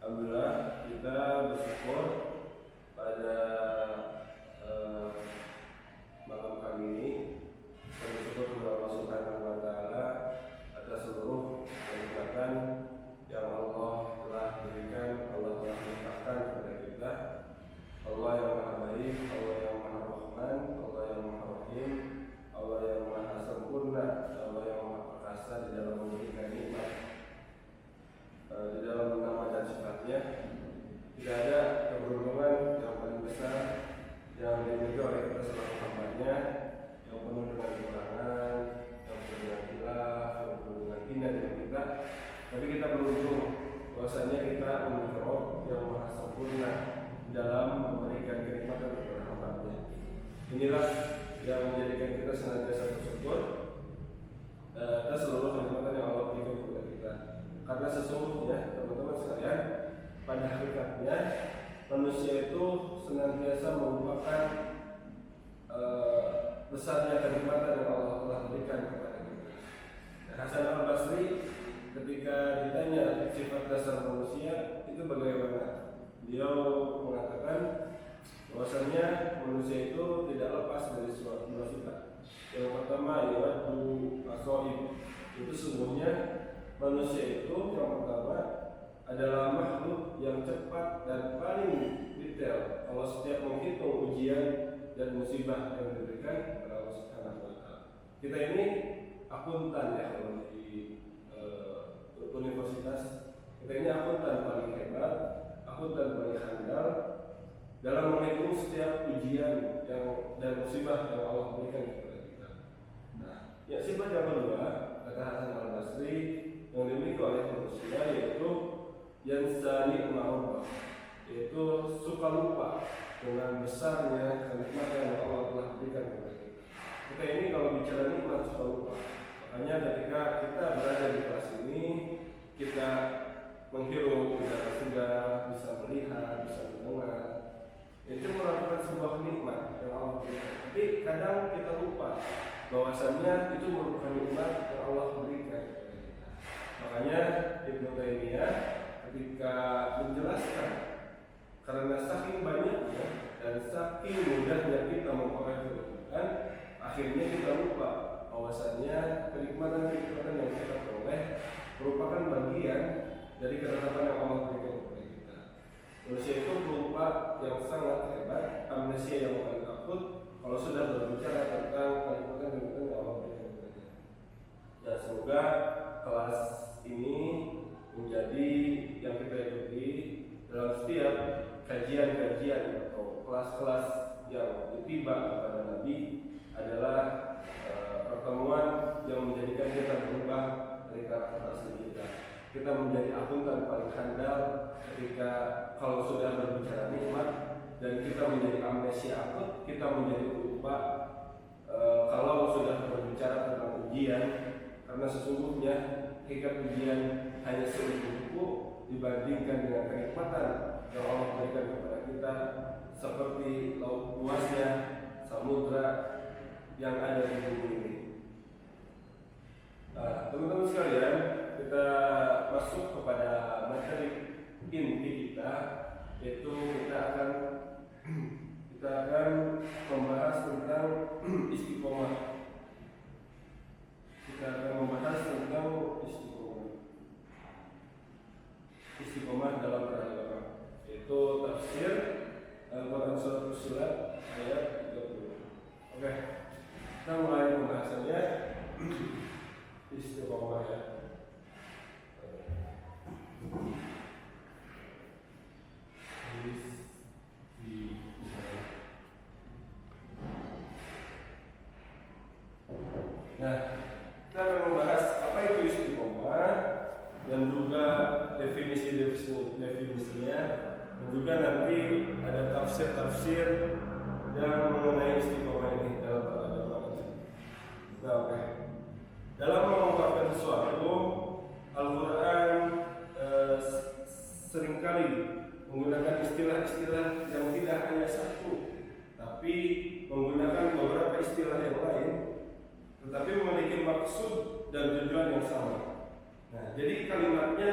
Alhamdulillah kita bersyukur pada malam kali ini. Kita bersyukur kepada Allah Subhanahu wa Ta'ala atas seluruh kenikmatan yang Allah telah berikan, Allah telah limpahkan kepada kita. Allah yang Maha Baik, Allah yang Maha Rahman, Allah yang Maha Rahim, Allah yang Maha Sempurna, Allah yang Maha Perkasa di dalam memberikan nikmat, di dalam nama dan sifatnya. Tidak ada keberuntungan yang paling besar yang dimiliki oleh kita selaku hamba-Nya, yang penuh dengan kekurangan, yang penuh dengan khilaf, yang penuh dengan hina dengan kita. Tapi kita beruntung bahwasanya kita memiliki Rabb yang Maha Sempurna dalam memberikan kenikmatan kepada hamba-Nya. Inilah yang menjadikan kita senantiasa bersyukur atas seluruh kenikmatan yang Allah berikan kepada kita. Karena sesungguhnya teman-teman sekalian, pada hakikatnya manusia itu senantiasa melupakan besarnya kenikmatan yang Allah telah berikan kepada kita. Hasan al-Basri ketika ditanya sifat dasar manusia itu bagaimana, beliau mengatakan bahwasanya manusia itu tidak lepas dari suatu dua sifat. Yang pertama yaitu asoib, itu sungguhnya manusia itu yang pertama adalah makhluk yang cepat dan paling detail kalau setiap menghitung ujian dan musibah yang diberikan kepada Allah Subhanahu wa Ta'ala. Kita ini akuntan ya, kalau di universitas kita ini akuntan paling hebat, akuntan paling handal dalam menghitung setiap ujian dan musibah yang Allah berikan kepada kita. Nah, ya sifat yang kedua kata Hasan al-Basri yang dimiliki oleh manusia yaitu yansani ma'rufah, yaitu suka lupa dengan besarnya kenikmatan yang Allah telah berikan kepada kita. Kita ini kalau bicara nikmat suka lupa. Makanya ketika kita berada di kelas ini, kita menghirup udara segar, bisa melihat, bisa mendengar, itu merupakan sebuah nikmat yang Allah berikan. Tapi kadang kita lupa bahwasannya itu merupakan nikmat yang Allah berikan. Makanya Ibnu Taimiyah ketika menjelaskan, karena saking banyaknya dan saking mudahnya kita memperoleh kenikmatan, akhirnya kita lupa bahwasannya kenikmatan-kenikmatan yang kita peroleh merupakan bagian dari ketetapan yang Allah berikan kepada kita. Manusia itu pelupa yang sangat hebat, amnesia yang paling akut kalau sudah berbicara tentang kenikmatan-kenikmatan yang Allah berikan kepada kita. Dan semoga kelas ini menjadi yang kita ikuti dalam setiap kajian-kajian atau kelas-kelas yang ditiba kepada Nabi adalah pertemuan yang menjadikan kita berubah dari karakter asli kita. Kita menjadi akuntan paling handal ketika kalau sudah berbicara nikmat, dan kita menjadi amnesia akut, kita menjadi lupa kalau sudah berbicara tentang ujian, karena sesungguhnya hakikat ujian hanya sebuah dibandingkan dengan kenikmatan yang Allah berikan kepada kita, seperti laut luasnya samudra yang ada di bumi ini. Nah, teman-teman sekalian, kita masuk kepada materi inti kita, yaitu kita akan membahas tentang istiqomah. Kita akan membahas tentang istiqomah dalam beragama, yaitu tafsir Al-Quran Surat Fussilat ayat 30. Oke, kita mulai pembahasannya. Istiqomah ya. Nah, kita akan membahas apa itu istiqomah dan juga definisinya, dan juga nanti ada tafsir yang mengenai istiqomah ini dalam beragama. Nah, oke. Dalam mengungkapkan sesuatu, Al-Quran seringkali menggunakan istilah-istilah yang tidak hanya satu, tapi menggunakan beberapa istilah yang lain, tetapi memiliki maksud dan tujuan yang sama. Nah, jadi kalimatnya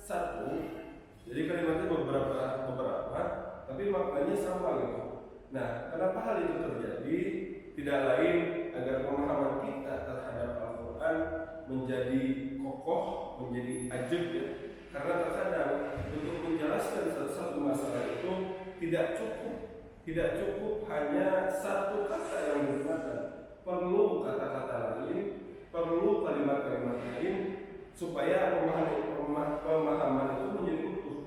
satu, jadi kalimat maknanya sama gitu. Nah, kenapa hal itu terjadi? Tidak lain agar pemahaman kita terhadap Al-Quran menjadi kokoh, menjadi ajib ya. Karena terkadang untuk menjelaskan satu masalah itu tidak cukup hanya satu kata yang digunakan. Perlu kata-kata lain, perlu kalimat-kalimat lain supaya pemahaman itu menjadi utuh.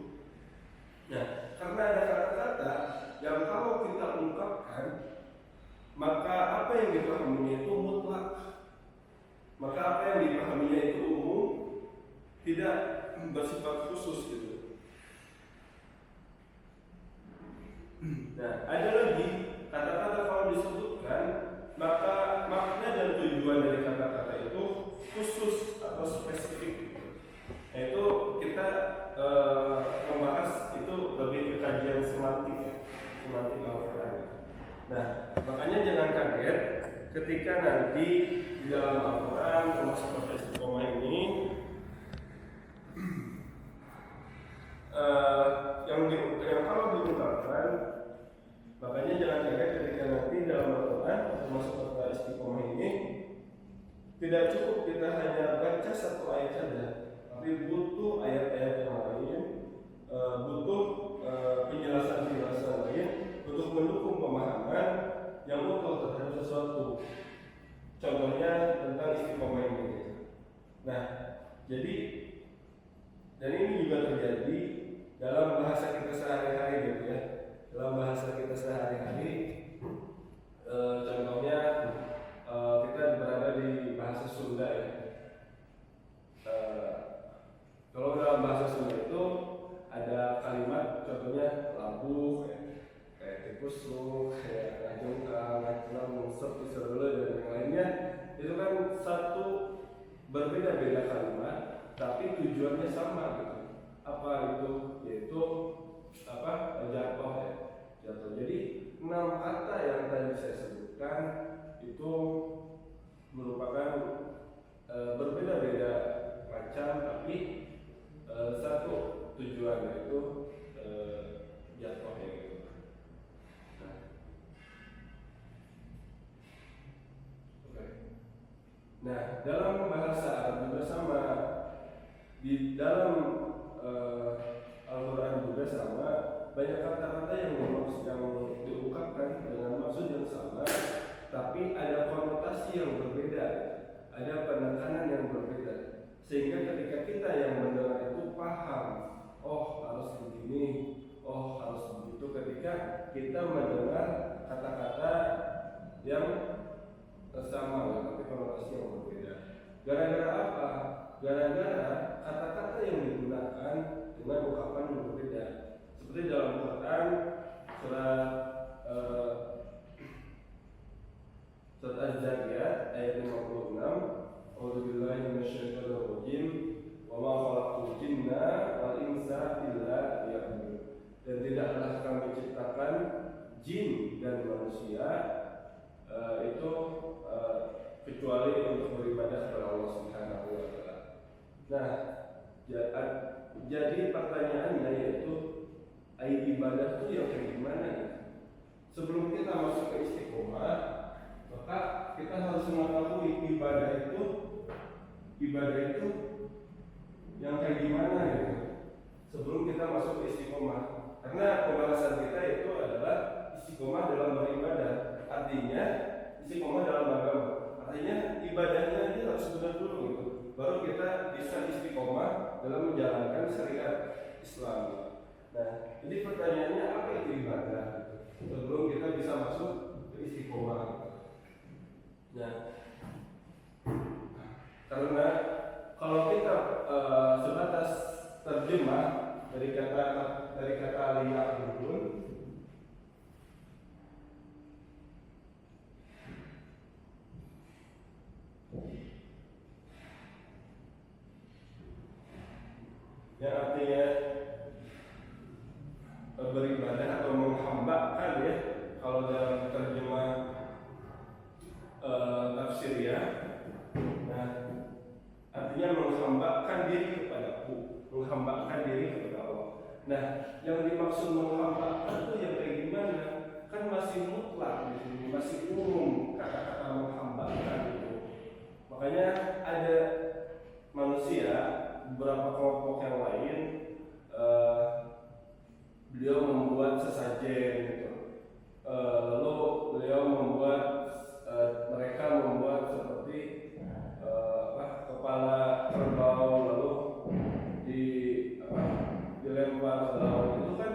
Nah, karena ada kata-kata yang kalau kita ungkapkan, maka apa yang dipahaminya itu mutlak, maka apa yang dipahaminya itu umum, tidak bersifat khusus gitu. Nah, ada lagi kata-kata kalau disebutkan, maka makna dan tujuan dari kata-kata itu khusus atau spesifik. Itu kita membahas itu lebih ke kajian semantik ya, semantik Al-Quran. Nah, makanya jangan kaget ketika nanti di dalam Al-Quran termasuk pada Istiqomah ini yang kalau diungkapkan, makanya jangan kaget ketika nanti dalam Al-Quran termasuk pada Istiqomah ini tidak cukup kita hanya baca satu ayat saja, tapi butuh ayat-ayat yang lain, butuh penjelasan-penjelasan lain untuk mendukung pemahaman yang utuh terhadap sesuatu. Contohnya tentang Istiqomah ini. Nah, jadi dan ini juga terjadi dalam bahasa kita sehari-hari gitu ya. Dalam bahasa kita sehari-hari, contohnya kita berada di bahasa Sunda ya. Kalau dalam bahasa Sunda itu ada kalimat contohnya labuh, kayak tikus lu, kayak ngajungkang, ngajungan, mungsep, iserule dan yang lainnya. Itu kan satu berbeda-beda kalimat, tapi tujuannya sama gitu. Apa itu? Yaitu apa? Jatuh ya. Jatuh. Jadi 6 kata yang tadi saya sebutkan itu merupakan berbeda-beda macam, tapi satu tujuan, yaitu jatuh ya gitu. Nah, dalam bahasa Arab juga sama, di dalam Al-Quran juga sama, banyak kata-kata yang diungkapkan dengan maksud yang sama, tapi ada konotasi yang berbeda, ada penekanan yang berbeda, sehingga ketika kita yang mendengar itu paham, oh harus begini, oh harus begitu, ketika kita mendengar kata-kata yang sama tapi konotasi yang berbeda. Gara-gara apa? Gara-gara kata-kata yang digunakan dengan ungkapan yang berbeda. Seperti dalam Quran surat Az-Zariyat ayat 56, A'udzubillahi minasyaitonir rajim, wa ma khalaqtul jinna wal insa illa liya'budun. Dan tidaklah kami ciptakan jin dan manusia itu kecuali untuk beribadah kepada Allah Subhanahu wa taala. Nah, jadi pertanyaannya yaitu ibadah itu yang kayak gimana ya? Sebelum kita masuk ke Istiqomah, maka kita harus mengetahui ibadah itu yang kayak gimana gitu. Sebelum kita masuk ke Istiqomah. Karena pembahasan kita itu adalah Istiqomah dalam beribadah. Artinya Istiqomah dalam agama. Artinya ibadahnya aja harus benar dulu gitu. Baru kita bisa istiqomah dalam menjalankan syariat Islam. Nah, jadi pertanyaannya apa itu ibadah? Sebelum kita bisa masuk ke istiqomah. Nah, karena kalau kita sebatas terjemah dari kata liya'budun, yang artinya beribadah atau menghambakan ya, kalau dalam terjemah tafsir ya. Nah, artinya menghambakan diri kepadaku, menghambakan diri kepada Allah. Nah, yang dimaksud menghambakan itu yang kayak gimana? Kan masih mutlak di sini, masih umum kata-kata menghambakan itu. Makanya ada manusia, beberapa kelompok yang lain, beliau membuat sesajen gitu. Lalu beliau membuat mereka membuat seperti kepala kerbau, lalu dilempar ke laut. Itu kan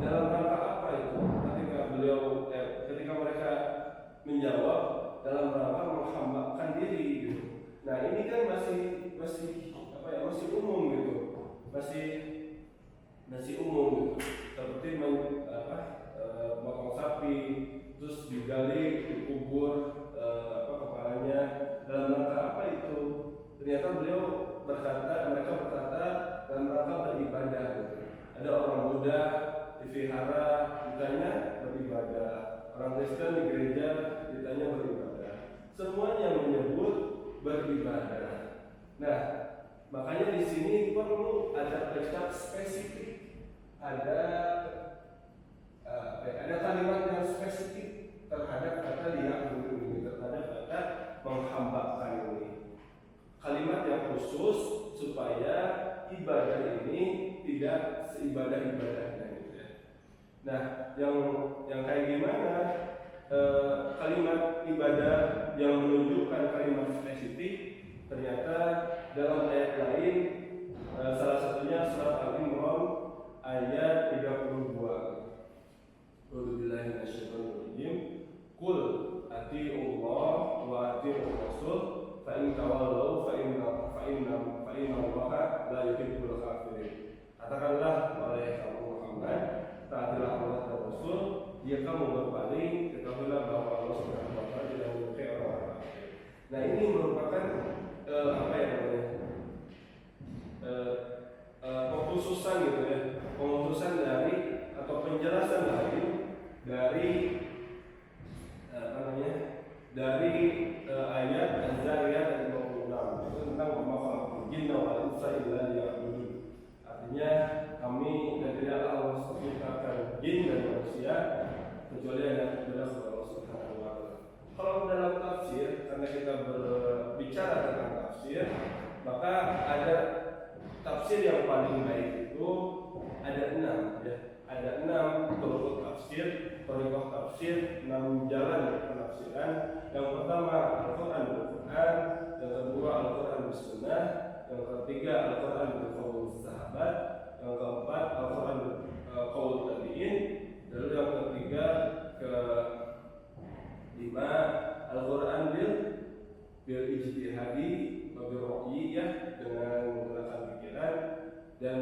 dalam rangka apa itu? Ketika mereka menjawab dalam rangka menghambakan diri gitu. Nah ini kan masih umum gitu, masih umum gitu. Seperti potong sapi, terus digali, dikubur kepalanya, dalam rangka apa itu? Ternyata mereka berkata dalam rangka beribadah gitu. Ada orang Buddha divihara ditanya beribadah, orang Kristen di gereja ditanya beribadah. Semuanya menyebut beribadah. Nah, makanya di sini perlu ada kalimat spesifik, ada kalimat yang spesifik terhadap kata liya'budu ini, terhadap kata menghambakan ini. Kalimat yang khusus supaya ibadah ini tidak seibadah-ibadahnya gitu ya. Nah, yang kayak gimana kalimat ibadah yang menunjukkan kalimat spesifik? Ternyata dalam ayat lain, salah satunya surat Al-Imran ayat 32. A'udzubillahi minasyaitonirrajim. Qul atii'ullah wa atii'ur rasul fa in tawallaw fa inna Allaha la yuhibbul kafirin. Katakanlah wahai kamu Muhammad, taatilah Allah dan Rasul. Jika kamu berpaling, ketahuilah bahwa Allah Subhanahu wa taala tidak menyukai orang-orang kafir. Nah, ini merupakan pengkhususan gitu ya, pengkhususan dari atau penjelasan lain dari ayat Az-Zariyat ayat 26 itu tentang wa khalaqul jinna wal insa illa liya'budun. Artinya kami dan tidaklah Allah menciptakan jin dan manusia kecuali hanya kepada Allah Subhanahu wa taala. Kalau dalam tafsir, karena kita berbicara tentang tafsir, maka ada tafsir yang paling baik itu ada 6 ya. Ada 6 turut tafsir, torikoh tafsir, 6 jalan penafsiran. Yang pertama Al-Quran bil-Quran, yang kedua Al-Quran bis-Sunnah, yang ketiga Al-Quran bil-Qaul sahabat, yang keempat Al-Quran bil-Qaul tabi'in, lalu yang ketiga kelima Al-Quran bil-ijtihadi bil-ru'yiyah, dengan menggunakan pikiran, dan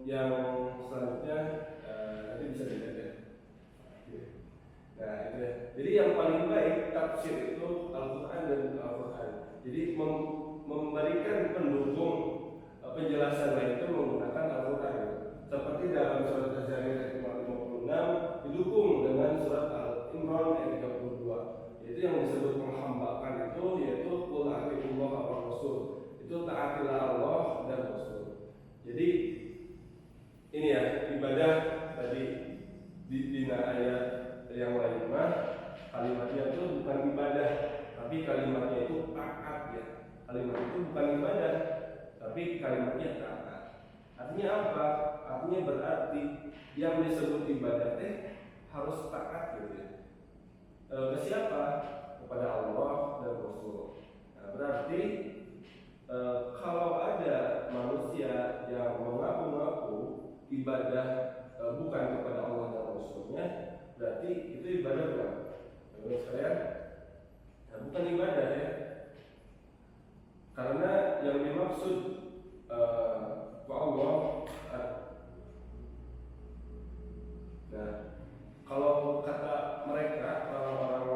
yang selanjutnya nanti bisa dilihat ya. Nah itu ya. Jadi yang paling baik tafsir itu Al-Quran dan Al-Quran. Jadi memberikan pendukung penjelasan lain itu menggunakan Al-Quran. Seperti dalam surat Az-Zariyat ayat 56 didukung dengan surat Al-Imran ayat 32. Itu yang disebut menghambakan itu yaitu qul atii'ullah wa rasul. Itu taatilah Allah dan Rasul. Jadi ini ya, ibadah tadi di ayat yang lain mah kalimatnya itu bukan ibadah, tapi kalimatnya itu taat ya. Kalimat itu bukan ibadah, tapi kalimatnya taat. Artinya apa? Artinya berarti yang disebut ibadah harus taat gitu ya. Ke siapa? Kepada Allah dan Rasul. Nah, berarti kalau ada manusia yang mengaku-ngaku ibadah bukan kepada Allah dan Rasulnya, berarti itu ibadah bukan? Menurut saya, bukan ibadah ya. Karena yang dimaksud Allah. Nah, kalau kata mereka orang-orang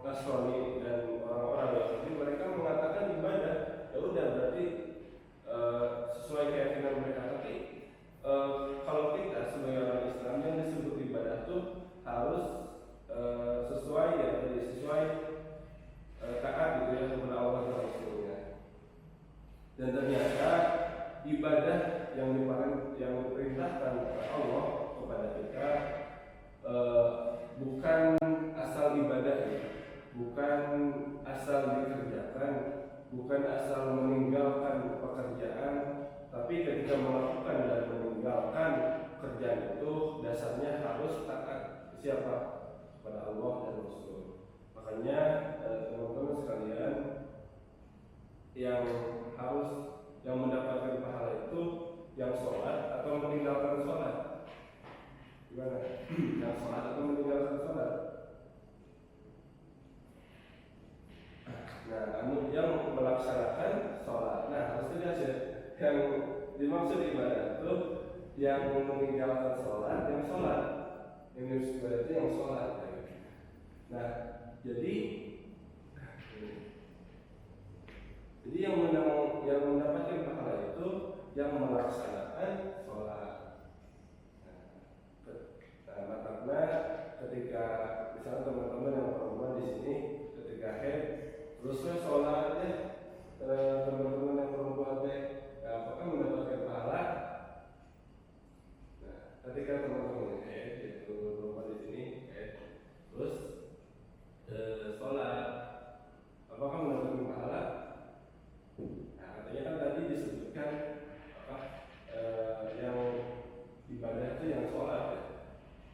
Nasrani dan orang-orang Yahudi, mereka mengatakan ibadah. Ya udah, berarti sesuai keyakinan mereka. Tapi kalau kita sebagai orang Islam yang disebut ibadah itu harus sesuai taat gitu ya kepada Allah dan Rasulnya. Dan ternyata ibadah yang diperintahkan siapa? Kepada Allah dan Rasul. Makanya teman-teman sekalian, yang mendapatkan pahala itu yang sholat atau meninggalkan sholat? Gimana? Yang sholat atau meninggalkan sholat? Nah, namun yang melaksanakan sholat. Nah, harus jelas ya. Yang dimaksud ibadah itu yang meninggalkan sholat, yang sholat. Yang dimaksud ibadah itu yang sholat. Nah, jadi yang mendapatkan pahala itu yang melaksanakan sholat. Nah, karena ketika misalnya teman-teman yang perempuan di sini ketika haid terusnya sholatnya, teman-teman yang perempuan apakah mendapatkan pahala? Nah, ketika teman-teman haid, perempuan di sini haid terus sholat, apakah mendapatkan pahala? Nah, katanya kan tadi disebutkan yang ibadah itu yang sholat ya.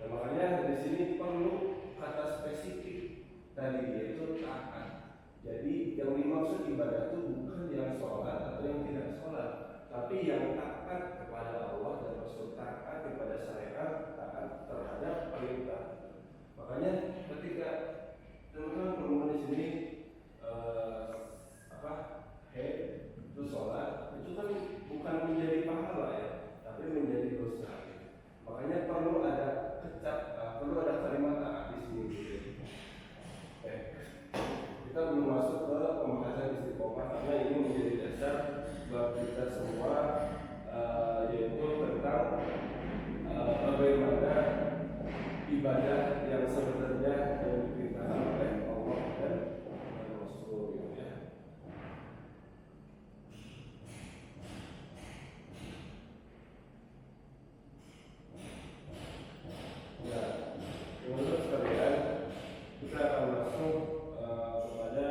Nah, makanya di sini perlu kata spesifik tadi, yaitu taat. Jadi yang dimaksud ibadah itu bukan yang sholat atau yang tidak sholat, tapi yang taat kepada Allah dan Rasul, taat kepada syariat, taat terhadap perintah. Makanya ketika teman-teman perempuan di sini haid itu sholat, itu kan bukan menjadi pahala ya, tapi menjadi dosa. Makanya perlu ada kalimat taat di sini. Kita belum masuk ke pembahasan istiqomah karena ini menjadi dasar buat kita semua, yaitu tentang bagaimana ibadah yang sebenarnya yang diperintahkan oleh Allah dan Rasul ya. Menurut sekalian, kita akan masuk kepada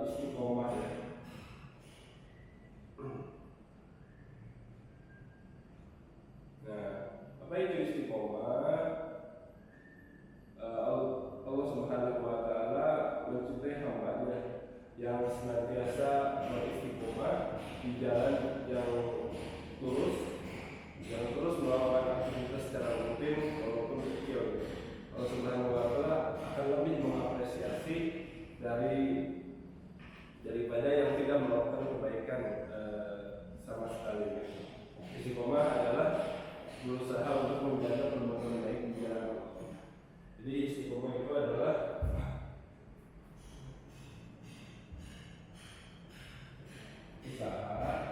istiqomah ya. Nah, apa itu istiqomah? Allah Subhanahu wa Ta'ala mencintai hamba-Nya yang senantiasa beristiqomah di jalan yang terus melakukan aktivitas secara rutin walaupun kecil. Allah Subhanahu wa Ta'ala akan lebih mengapresiasi daripada yang tidak melakukan kebaikan sama sekali. Istiqomah adalah berusaha untuk menjaga perbuatan baik di jalan Allah. Jadi istiqomah itu adalah usaha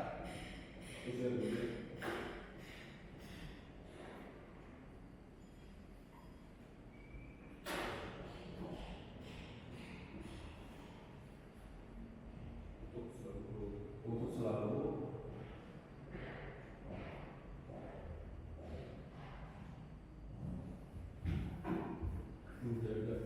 untuk selalu menjaga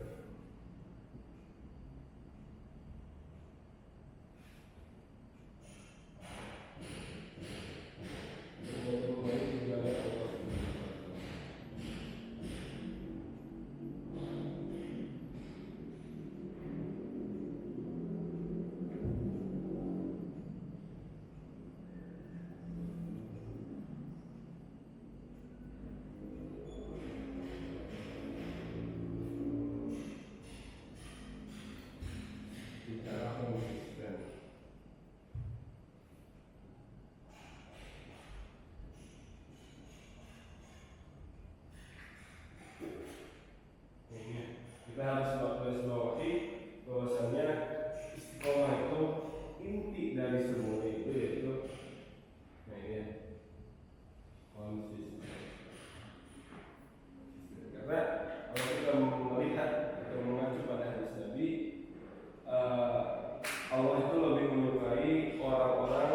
secara konsisten. Kita harus garisbawahi bahwasanya istiqomah itu inti dari semua itu, yaitu konsisten. Karena kalau kita melihat atau mengacu pada hadis Nabi, Allah itu lebih menyukai orang-orang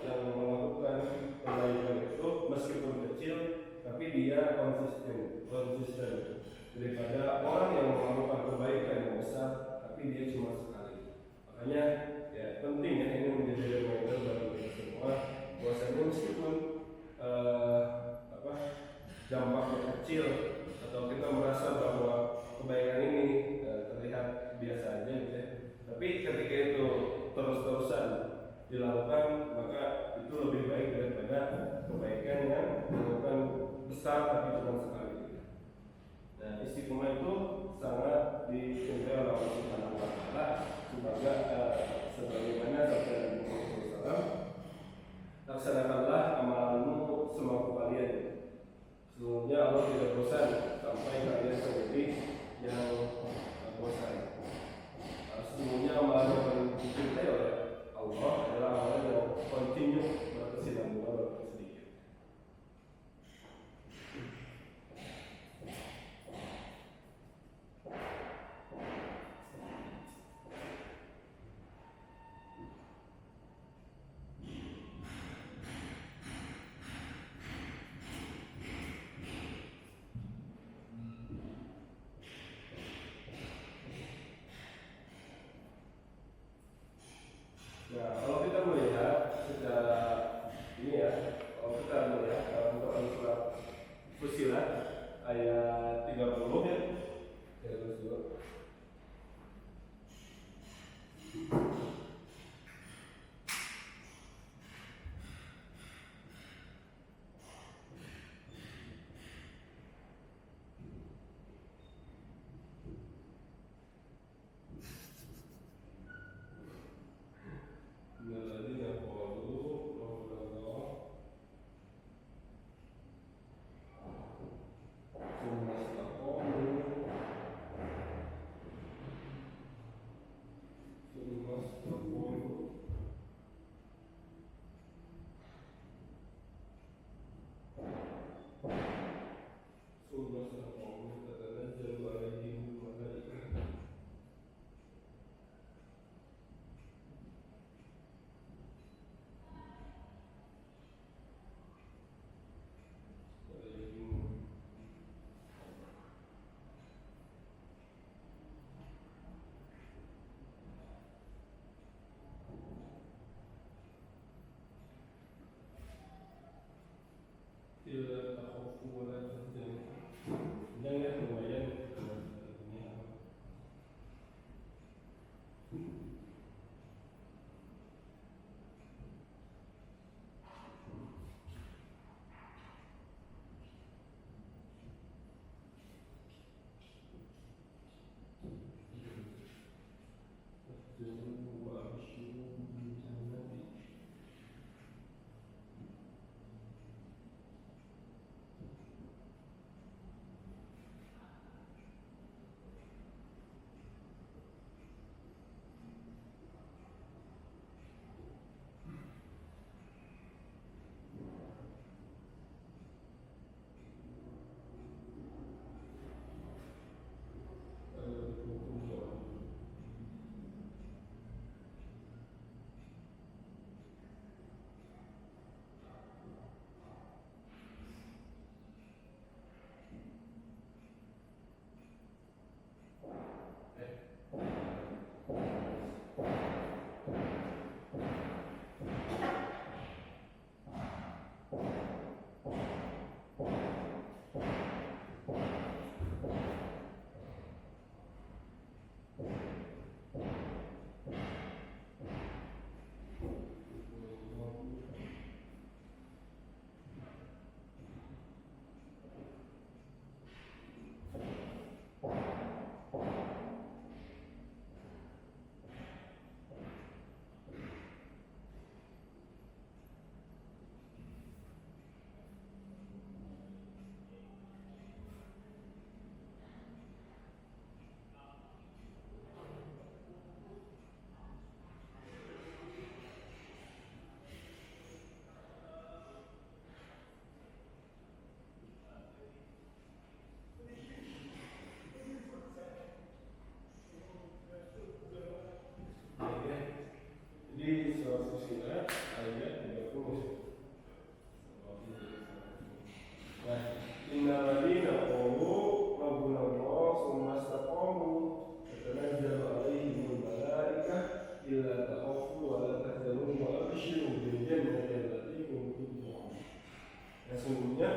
yang melakukan kebaikan itu meskipun kecil, tapi dia konsisten daripada orang yang melakukan kebaikan yang besar, tapi dia cuma sekali. Makanya ya penting ya, ini menjadi reminder bagi kita semua bahwasanya meskipun dampaknya kecil atau Fusilat ayat 30 ya. Terus dulu. Tidak takut wala tahzan. Jangan lumayan ini apa? Di surah Fusilat ayat 30. Nah, innal ladzina qalu rabbuna Allah tsumma istaqamu tatanazzalu 'alaihimul malaikah illa takhafu wa la tahzanu wa abshiru bil jannati allati kuntum tu'adun. Sesungguhnya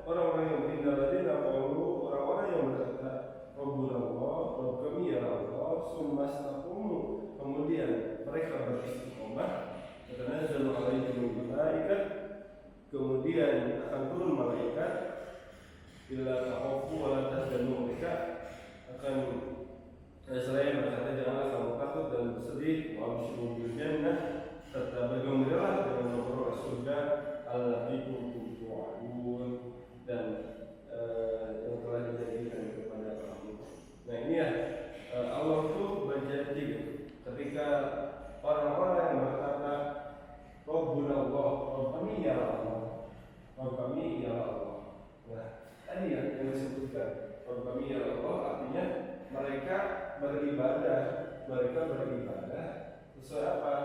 orang-orang yang innal ladzina qalu, orang-orang yang berkata rabbuna Allah, Rabb kami ya Allah, tsumma istaqamu, kemudian mereka beristiqomah, tatanazzalu 'alaihimul malaikah, kemudian akan turun malaikat, bila takhafu wa la tahzanu, mereka akan selain berkata janganlah kamu takut dan bersedih, wa abshiru bil jannah, serta bergembiralah dengan memperoleh surga allati kuntum tu'adun, dan yang telah dijanjikan kepada kamu. Nah ini ya, Allah itu berjanji ketika orang-orang yang berkata Rabbuna Allah, Rabb kami ya Allah, Rabb kami ya Allah. Nah, tadi yang disebutkan Rabb kami ya Allah artinya mereka beribadah sesuai apa?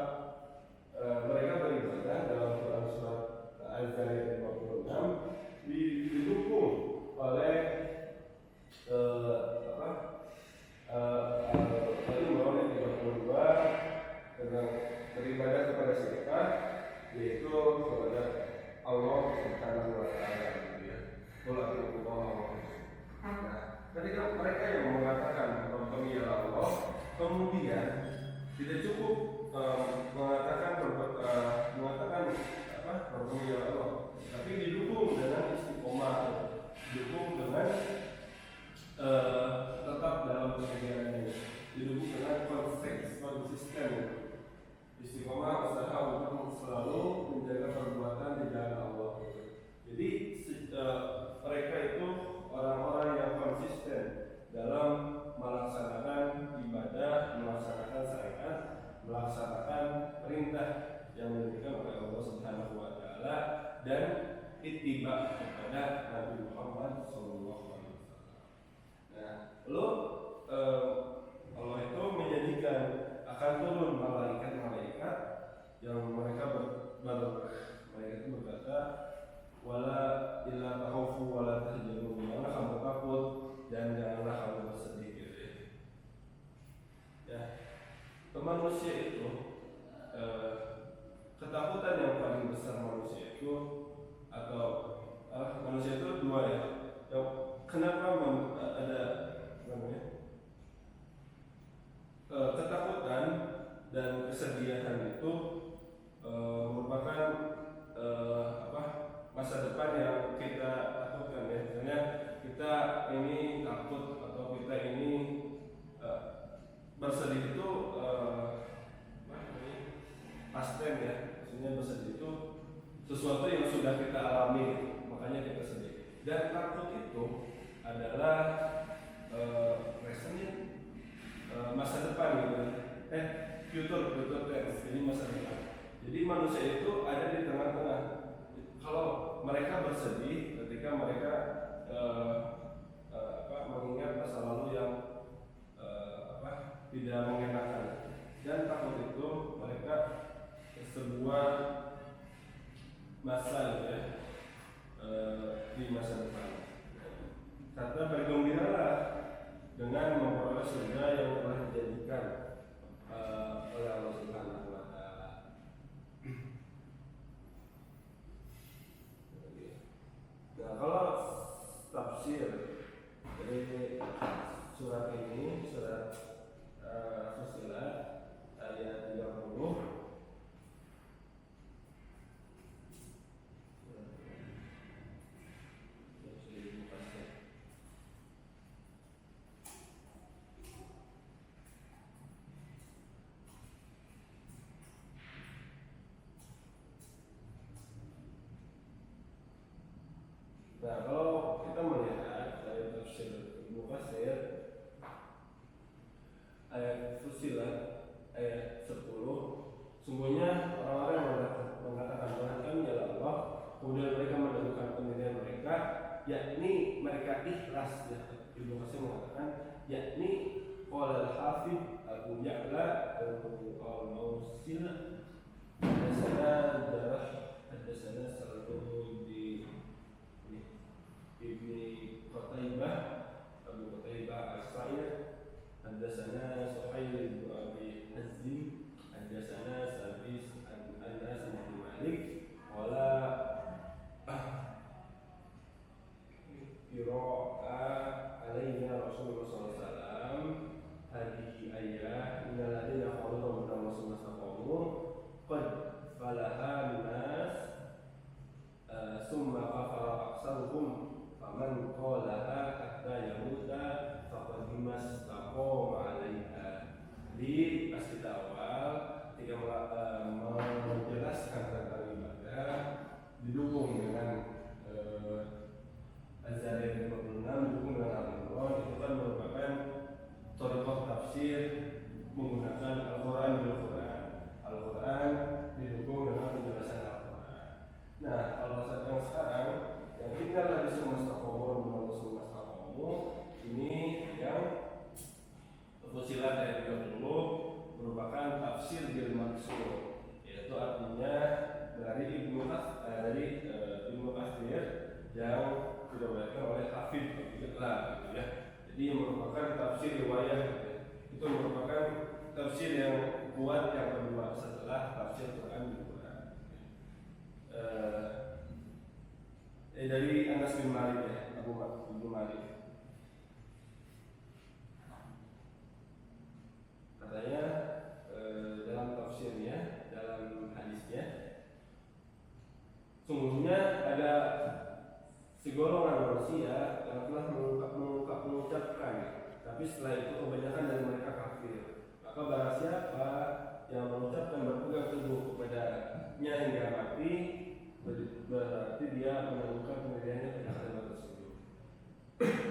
Mereka beribadah dalam Quran surat Al-Zariyat 46 didukung oleh Al-Imran 32 tentang beribadah kepada siapa, yaitu kepada Allah Subhanahu wa taala, gitu ya. tidak cukup mengatakan bertemu ya Allah, tapi didukung dengan istiqomah, didukung dengan tetap dalam keseharian ini, didukung dengan konsisten. Istiqomah usaha untuk selalu menjaga perbuatan di jalan Allah. Jadi mereka itu orang-orang yang konsisten dalam melaksanakan ibadah, melaksanakan syariat, melaksanakan perintah yang diberikan oleh Allah Subhanahu wa taala dan ittiba kepada Nabi Muhammad SAW. Nah, lalu Allah itu menjadikan akan turun malaikat-malaikat yang mereka mereka itu berkata wala illa takhafu wala tahzanu, janganlah kamu takut dan janganlah kamu bersedih gitu ya. Ya, manusia itu ketakutan yang paling besar manusia itu atau manusia itu dua ya. Kenapa ada ketakutan dan kesedihan itu merupakan masa depan yang kita takutkan ya. Misalnya kita ini takut atau kita ini bersedih itu past tense ya. Maksudnya bersedih itu sesuatu yang sudah kita alami, makanya kita sedih. Dan takut itu adalah present, masa depan gitu. Future tense, jadi masa depan. Jadi manusia itu ada di tengah-tengah. Kalau mereka bersedih ketika mereka mengingat masa lalu yang tidak mengenakan, dan takut itu mereka sebuah masa ya, di masa depan. Kata bergembiralah dengan memperoleh surga yang telah dijadikan oleh Allah Subhanahu wa taala. Nah, kalau tafsir dari surat ini, surat Fussilat ayat 30, nah, kalau kita melihat dari tafsir Ibnu Katsir ayat Fussilat ayat 10, sungguhnya orang-orang yang mengatakan Tuhan kami adalah Allah, kemudian mereka menentukan pendirian mereka, yakni mereka ikhlas ya. Ibnu Katsir mengatakan yakni qala al-hafidz Abu Ya'la al-Mawsil haddatsana Jarrah haddatsana Saludi Ibni Qutaibah Abu Qutaibah As-Sa'id haddatsana Suhail bin Abi Hazim haddatsana Sabis an-Anas bin Malik wala qira'a alaina Rasulullah sallallahu alaihi wasallam hadhihi ayat innal ladina qalu rabbuna Rasulullah sallallahu qad falaha nas summa kafara aksaruhum faman qalaha hatta yamuta faqad mastaqama 'alaiha. Di pas kita awal ketika menjelaskan tentang ibadah didukung dengan Az-Zariyat 56, didukung dengan Al-Imran, itu kan merupakan thariqah tafsir menggunakan Al-Quran bil Quran. Al-Quran didukung dengan penjelasan Al-Quran. Nah, kalau yang sekarang yang tinggal lagi ini yang Fussilat ayat 30 merupakan tafsir bil maksud, yaitu artinya dari Ibnu Katsir yang diriwayatkan oleh Hafidz Al-Ghazali gitu ya. Jadi merupakan tafsir riwayat gitu ya. Itu merupakan tafsir yang kuat yang kedua setelah tafsir Quran di Quran. Dari Anas bin Malik ya, Abu Malik. Katanya dalam tafsirnya, dalam hadisnya, sungguhnya ada segolongan manusia yang telah mengucapkan, tapi setelah itu kebanyakan dari mereka kafir. Maka barang siapa yang mengucapkan berpegang teguh kepadanya hingga mati, berarti dia menentukan pendiriannya pada kalimat tersebut.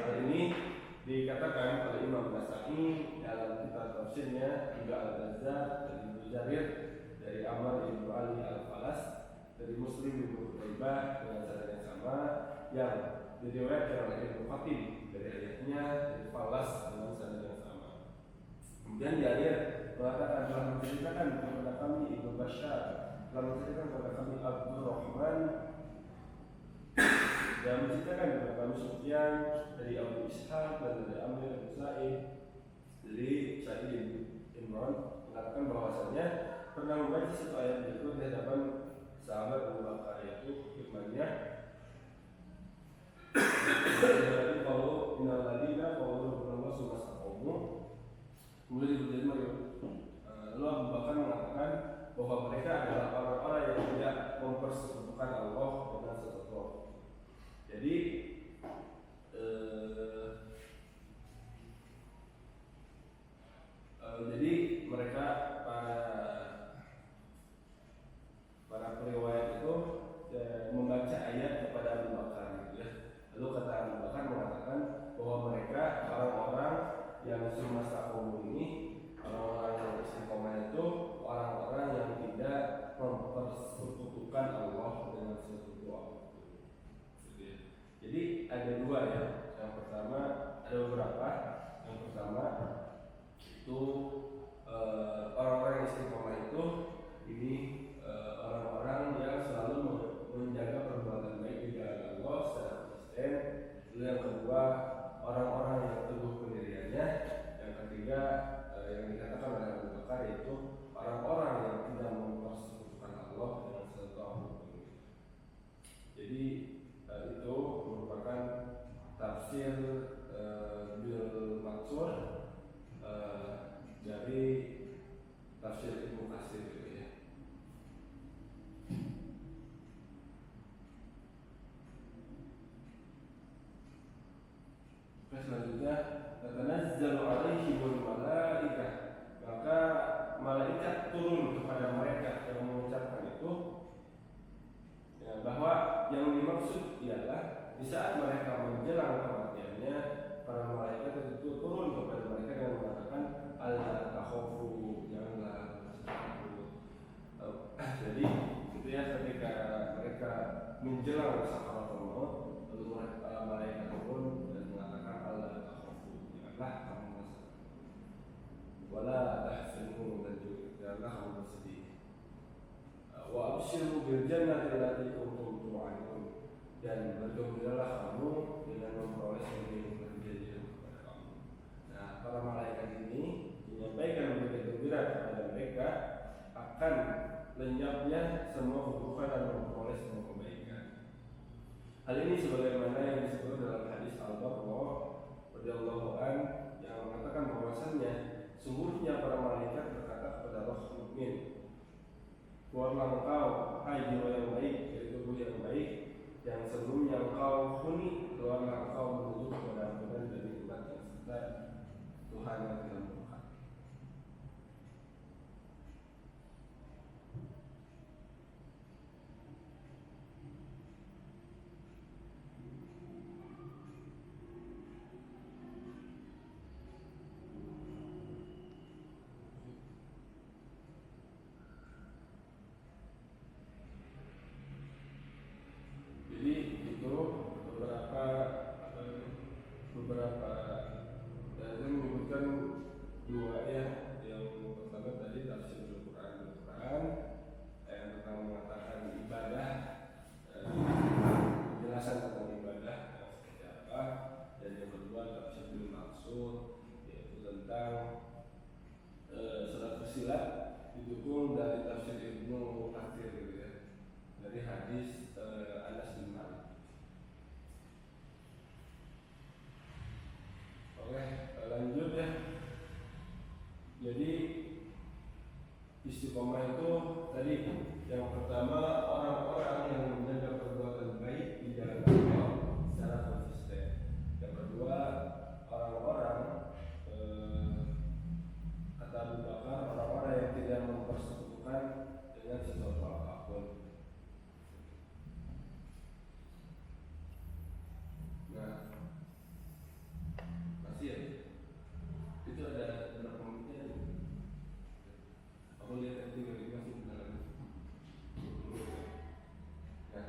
Hal ini dikatakan oleh Imam Nasai dalam kitab tafsirnya, juga Al-Bazzar dari Ibnu Jarir, dari Amr bin Ali Al-Falas, dari Muslim bin Qutaibah dengan sanad yang sama, yang diriwayatkan oleh Ibnu Khatib dari ayahnya dari Falas dengan sanad yang sama. Kemudian Jarir mengatakan, telah menceritakan kepada kami Ibnu Bashar, telah menceritakan kepada kami Abdul Rahman, dan menceritakan kepada kami Sufyan dari Abu Ishaq dan dari Amir bin Sa'id dari Sa'id bin Imran, mengatakan bahwasanya pernah membaca satu ayat berikut di hadapan sahabat Abu Bakar, yaitu firman-Nya, jadi kalau innal ladina qalu rabbuna summa istaqamu, kemudian diterima. Lalu Abu Bakar mengatakan bahwa mereka adalah orang-orang yang tidak mempersekutukan Allah dengan sesuatu. Jadi jadi mereka para periwayat itu membaca ayat kepada Abu Bakar, gitu ya. Lalu kata Abu Bakar mengatakan bahwa mereka orang-orang yang sumastaqamu ini, orang-orang yang istiqomah itu orang-orang yang tidak mempersekutukan Allah dengan sesuatu. Jadi ada dua ya. Yang pertama, ada beberapa. Yang pertama itu orang-orang yang istiqomah itu ini orang-orang yang selalu menjaga perbuatan baik di jalan Allah secara konsisten. Lalu yang kedua, orang-orang yang teguh pendiriannya. Yang ketiga, yang dikatakan oleh Abu Bakar, yaitu orang-orang yang tidak mempersekutukan Allah dengan sesuatu. Jadi itu merupakan tafsir bil maksur dari tafsir Ibnu Katsir, gitu ya. Selanjutnya, tatanazzalu alaihimul malaikah, maka malaikat turun kepada mereka yang mengucapkan itu, ya, bahwa yang dimaksud ialah di saat mereka menjelang kematiannya, para malaikat itu turun kepada mereka dan mengatakan, alla takhafu, janganlah takut. Jadi itu ya, ketika mereka menjelang sakaratul maut, lalu malaikat turun dan mengatakan, alla takhafu, janganlah kamu merasa takut, wala tahzanu, dan janganlah kamu bersedih, wa abshiru bil jannati allati kuntum tu'adun, dan bergembiralah kamu dengan memperoleh surga yang berjanji kepada kamu. Nah, para malaikat ini menyampaikan berita gembira kepada mereka akan lenyapnya semua keburukan dan memperoleh semua kebaikan. Hal ini sebagaimana yang disebut dalam hadis Al-Barra radhiyallahu an yang mengatakan bahwasannya sungguhnya para malaikat berkata kepada roh mukmin, keluarlah engkau, hai jiwa yang baik, dari tubuh yang baik, yang sebelumnya engkau huni, keluarlah engkau menuju kepada ampunan dan nikmat yang serta Tuhan yang tidak murka. Jadi itu beberapa dan menyebutkan dua ya. Yang pertama tadi tafsir Al-Quran yang tentang mengatakan ibadah, penjelasan tentang ibadah yang seperti apa, dan yang kedua tafsir bil maksud, yaitu tentang surat Fussilat, didukung dari tafsir Ibnu Katsir, gitu ya, dari hadis Anas bin Malik. Oke, lanjut ya. Jadi Istiqomah itu tadi yang pertama orang-orang yang menjaga perbuatan baik di jalan Allah secara konsisten. Yang kedua orang-orang kata Abu Bakar, orang-orang yang tidak mempersekutukan dengan sesuatu apapun. Nah, masih ya? Itu ada berapa menitnya? Aku lihat tadi masih dalam. Nah,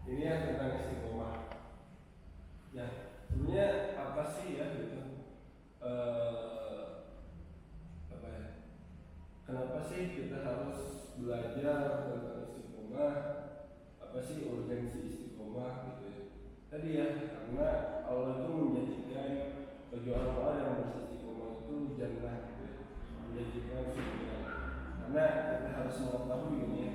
ini yang tentang istiqomah. Ya, sebenarnya apa sih ya gitu? Apa ya? Kenapa sih kita harus belajar tentang istiqomah? Apa sih urgensi istiqomah gitu ya? Tadi ya, karena Allah itu menjadikan bagi orang-orang yang beristiqomah itu jannah gitu ya, menjadikan surga. Karena kita harus mengetahui ini ya,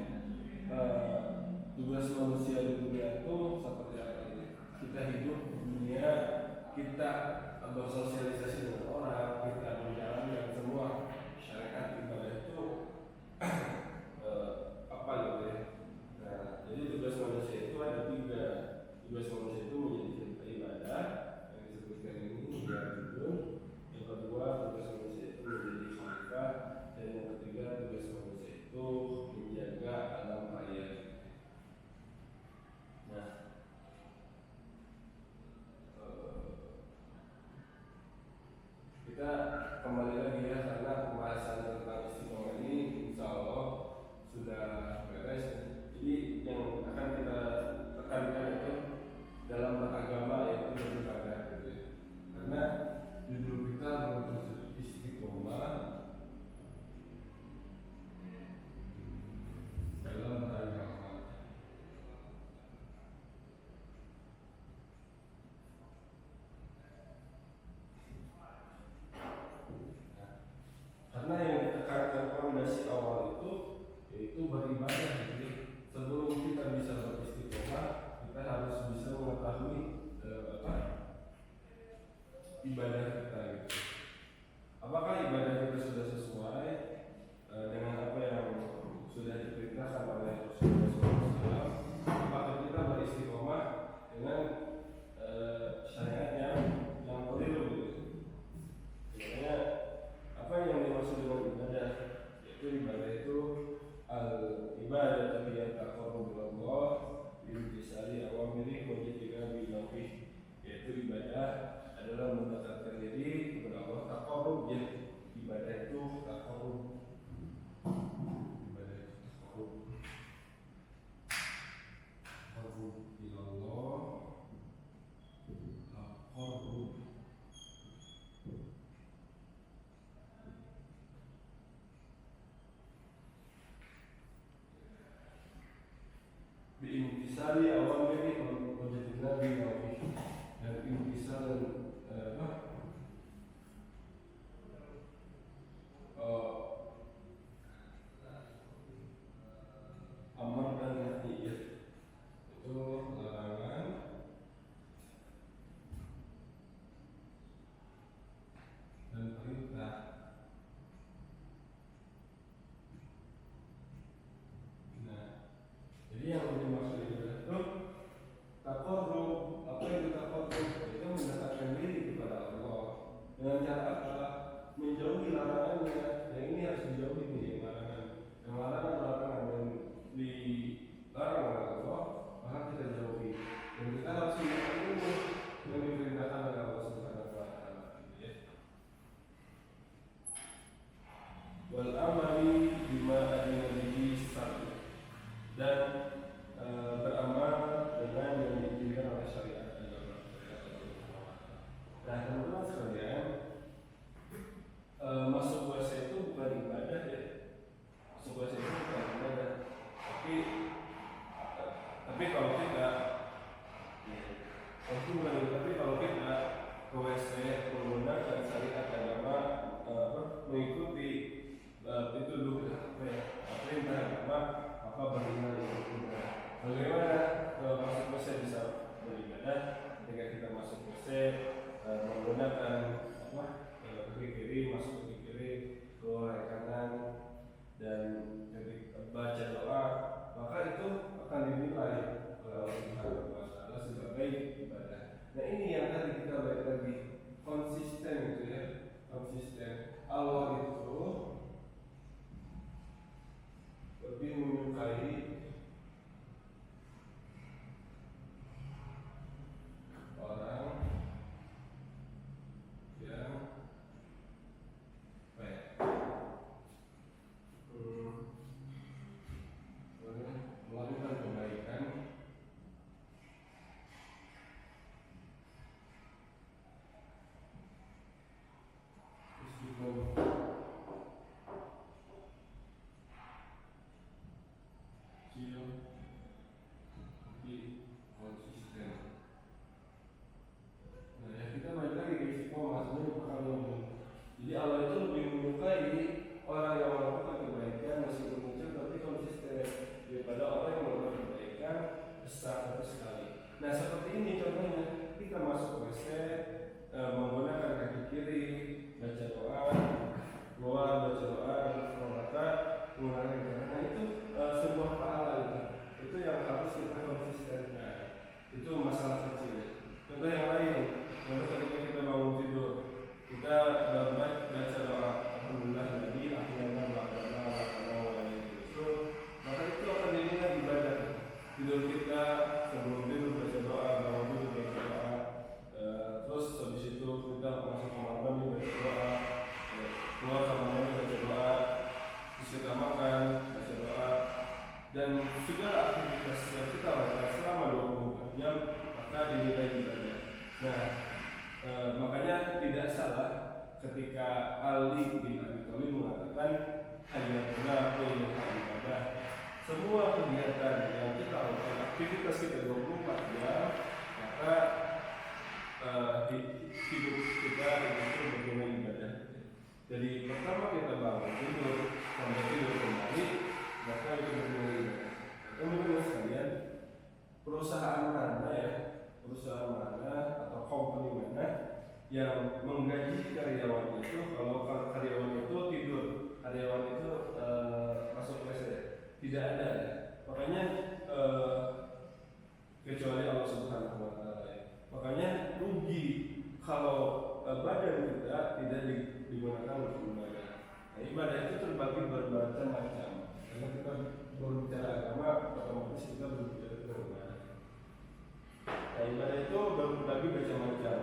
tugas manusia di dunia itu seperti apa ini? Kita hidup di dunia, kita bersosialisasi dengan orang, kita menjalankan semua syariat ibadah itu apa gitu ya. Nah, jadi tugas manusia itu ada tiga. Tugas manusia itu menjadi ibadah yang disebutkan ini menjadi hidup. Yang kedua tugas manusia itu menjadi khalifah, dan yang ketiga tugas manusia itu menjaga alam raya. Nah, kita kembali lagi ya, karena pembahasan tentang istiqomah ini insya Allah sudah beres. Jadi yang akan kita tekankan itu dalam beragama yaitu beribadah gitu ya. Karena judul kita berjudul istiqomah dalam beragama. Karena yang ditekankan fondasi awal itu yaitu beribadah gitu. Sebelum kita bisa beristiqomah, kita harus bisa mengetahui ibadah kita gitu. Apakah ibadah kita sudah sesuai dengan apa yang sudah diperintahkan oleh Rasulullah SAW? Apakah kita beristiqomah dengan syariat yang keliru gitu? Sebenarnya apa yang dimaksud dengan ibadah? Yaitu ibadah itu ibadah tapi yang taqarrub ila Allah bimtisali awamiri wa jitinabi nafi. Yaitu ibadah adalah mendekatkan diri kepada Allah, taqarrub ya. Ibadah itu taqarrub. Ibadah itu taqarrub ila Allah, taqarrub biintisali awamiri wa jitinabi nafi. Dan intisal segala aktivitas yang kita lakukan selama 24 jam maka dinilai ibadah. Nah, makanya tidak salah ketika Ali bin Abi Thalib mengatakan hayyana ibadah. Semua kegiatan yang kita lakukan, aktivitas kita 24 jam, maka hidup kita itu bernilai ibadah. Jadi pertama kita bangun tidur sampai tidur kembali, maka itu bernilai ibadah. Kemudian sekalian, perusahaan mana atau company mana yang menggaji karyawan itu, kalau karyawan itu tidur, karyawan itu masuk WC, tidak ada ya. Makanya kecuali Allah Subhanahu wa Ta'ala ya. Makanya rugi kalau badan kita tidak digunakan untuk ibadah. Nah, ibadah itu terbagi bermacam-macam. Karena kita berbicara agama, otomatis kita berbicara ibadah. Nah, ibadah itu berbagi macam-macam.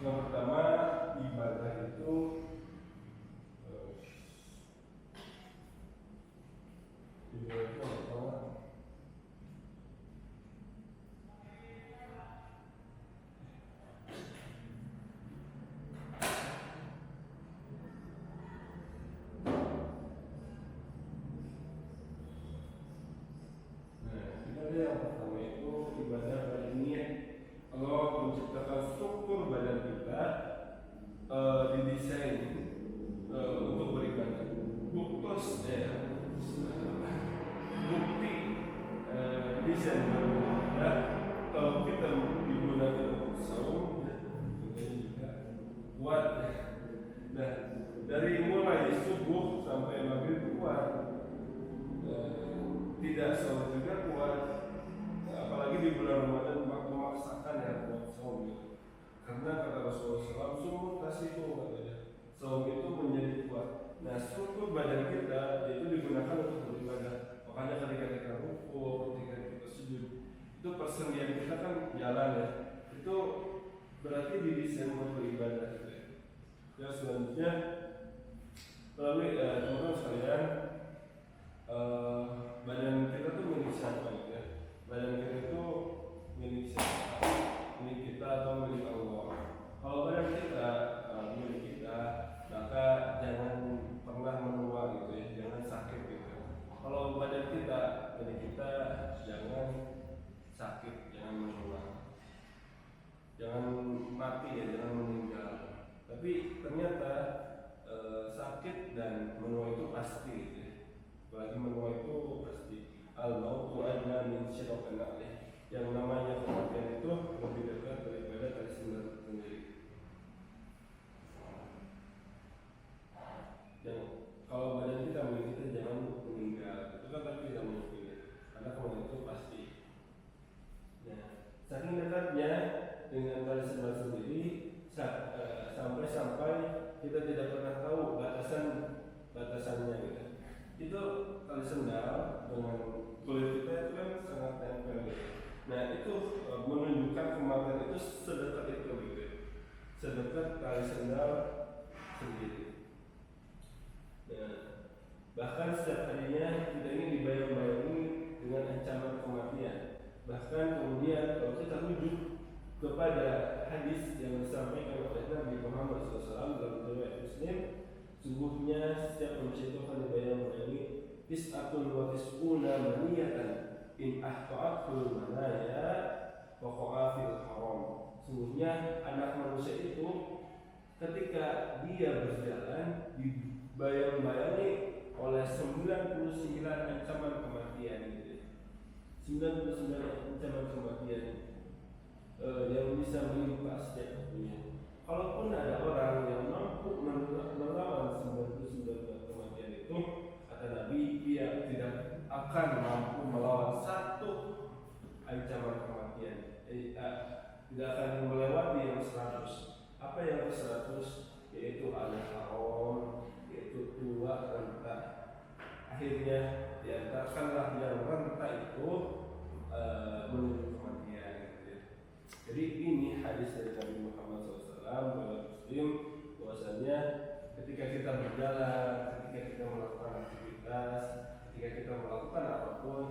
Yang pertama, ibadah itu yang pertama itu ibadah badaniah. Allah menciptakan struktur badan kita didesain untuk beribadah. Bukti desain beribadah kalau kita digunakan untuk saum juga kuat. Nah, dari mulai subuh sampai maghrib kuat, tidak saum juga kuat. Apalagi di bulan Ramadan memaksakan ya buat saum itu. Karena kata Rasulullah SAW, kasih katanya, saum itu menjadi kuat. Nah, struktur badan kita itu digunakan untuk beribadah. Makanya ketika kita rukuk, ketika kita sujud, itu persendian kita kan jalan ya. Itu berarti didesain untuk beribadah gitu ya. Ya selanjutnya, melalui teman-teman sekalian, badan kita tuh milik siapa gitu ya? Badan kita itu milik siapa? Milik kita atau milik Allah? Kalau badan kita milik kita, maka jangan pernah menua gitu ya, jangan sakit gitu. Kalau badan kita milik kita, jangan sakit, jangan menua, jangan mati ya, jangan meninggal. Tapi ternyata sakit dan menua itu pasti gitu ya. Apalagi menua itu pasti. Al-mautu adna min syiraqin na'lih. Yang namanya kematian itu lebih dekat daripada tali sendal sendiri. Dan kalau badan kita milik kita, jangan meninggal. Itu kan tapi tidak mungkin, karena kematian itu pasti. Nah, saking dekatnya dengan tali sendal sendiri, sampai kita tidak pernah tahu batasannya gitu. Itu tali sendal dengan kulit kita itu kan sangat tempel gitu. Nah, itu menunjukkan kematian itu sedekat itu gitu, sedekat tali sendal sendiri. Nah, bahkan setiap harinya kita ini dibayang-bayangi dengan ancaman kematian. Bahkan kemudian kalau kita rujuk kepada hadis yang disampaikan oleh Nabi Muhammad SAW dalam riwayat Muslim, sungguhnya setiap manusia itu akan dibayang-bayangi tis'atun wa tis'una maniyatan in ahta'atul manaya waqa'a fil haram. Sungguhnya anak manusia itu ketika dia berjalan dibayang-bayangi oleh 99 ancaman kematian gitu. 99 ancaman kematian yang bisa menimpa setiap waktunya. Kalaupun ada orang yang mampu melawan 99 kematian itu, kata Nabi, dia tidak akan mampu melawan satu ancaman kematian. Tidak akan melewati yang 100. Apa yang 100? Yaitu al-haram, yaitu tua renta. Akhirnya diantarkanlah yang renta itu menuju kematian. Jadi ini hadis dari Nabi Muhammad SAW dalam Muslim, bahwasanya ketika kita berjalan, ketika kita melakukan aktivitas, ketika kita melakukan apapun,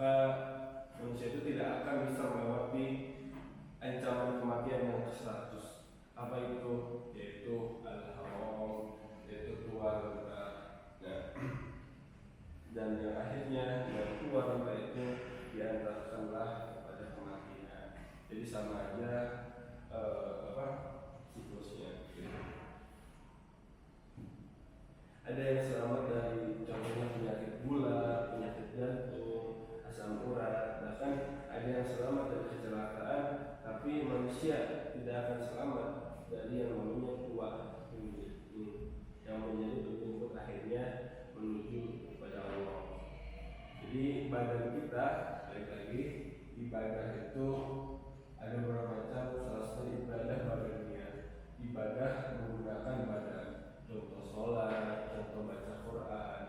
maka manusia itu tidak akan bisa melewati ancaman kematian yang ke-100. Apa itu? Yaitu al-haram, yaitu keluar renta. Nah, dan yang akhirnya yang keluar renta itu diantarkanlah kepada kematian. Jadi sama aja siklusnya. Ada yang selamat dari contohnya penyakit gula, penyakit jantung, asam urat, bahkan ada yang selamat dari kecelakaan, tapi manusia tidak akan selamat dari yang namanya tua ini, yang menjadi penyebab akhirnya menuju kepada Allah. Jadi badan kita, balik lagi, ibadah itu ada beberapa macam. Salah satu ibadah badannya, ibadah menggunakan badan. Contoh sholat, contoh baca Quran,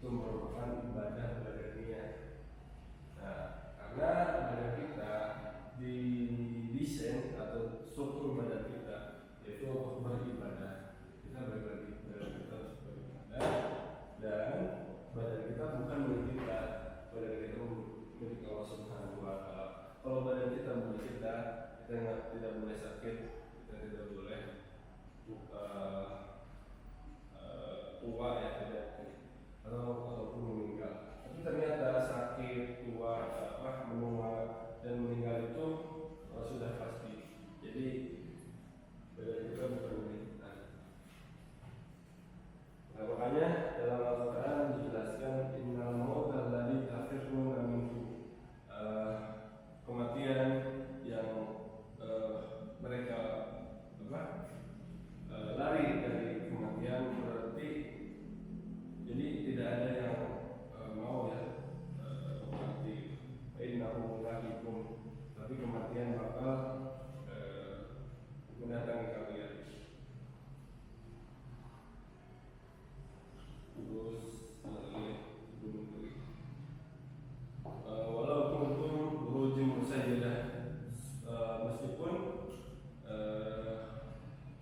itu merupakan ibadah badannya. Nah, karena badan kita didesain atau struktur badan kita yaitu untuk beribadah. Kita beribadah, badan kita harus beribadah, dan badan kita bukan milik kita. Badan kita milik Allah Subhanahu wa Ta'ala. Kalau badan kita milik kita, kita tidak boleh sakit, kita tidak boleh tua ya, tidak, ataupun meninggal. Tapi ternyata sakit, tua, menua dan meninggal itu sudah pasti. Jadi badan kita bukan milik kita. Nah, makanya dalam Al-Quran dijelaskan innal mauta alladzi tafirruna minhu, kematian yang mereka lari dari kematian, berarti jadi tidak ada yang mau ya mati. Innahu lahikum, tapi kematian bakal mendatangi kalian. Terus walaupun burujim musayyadah, meskipun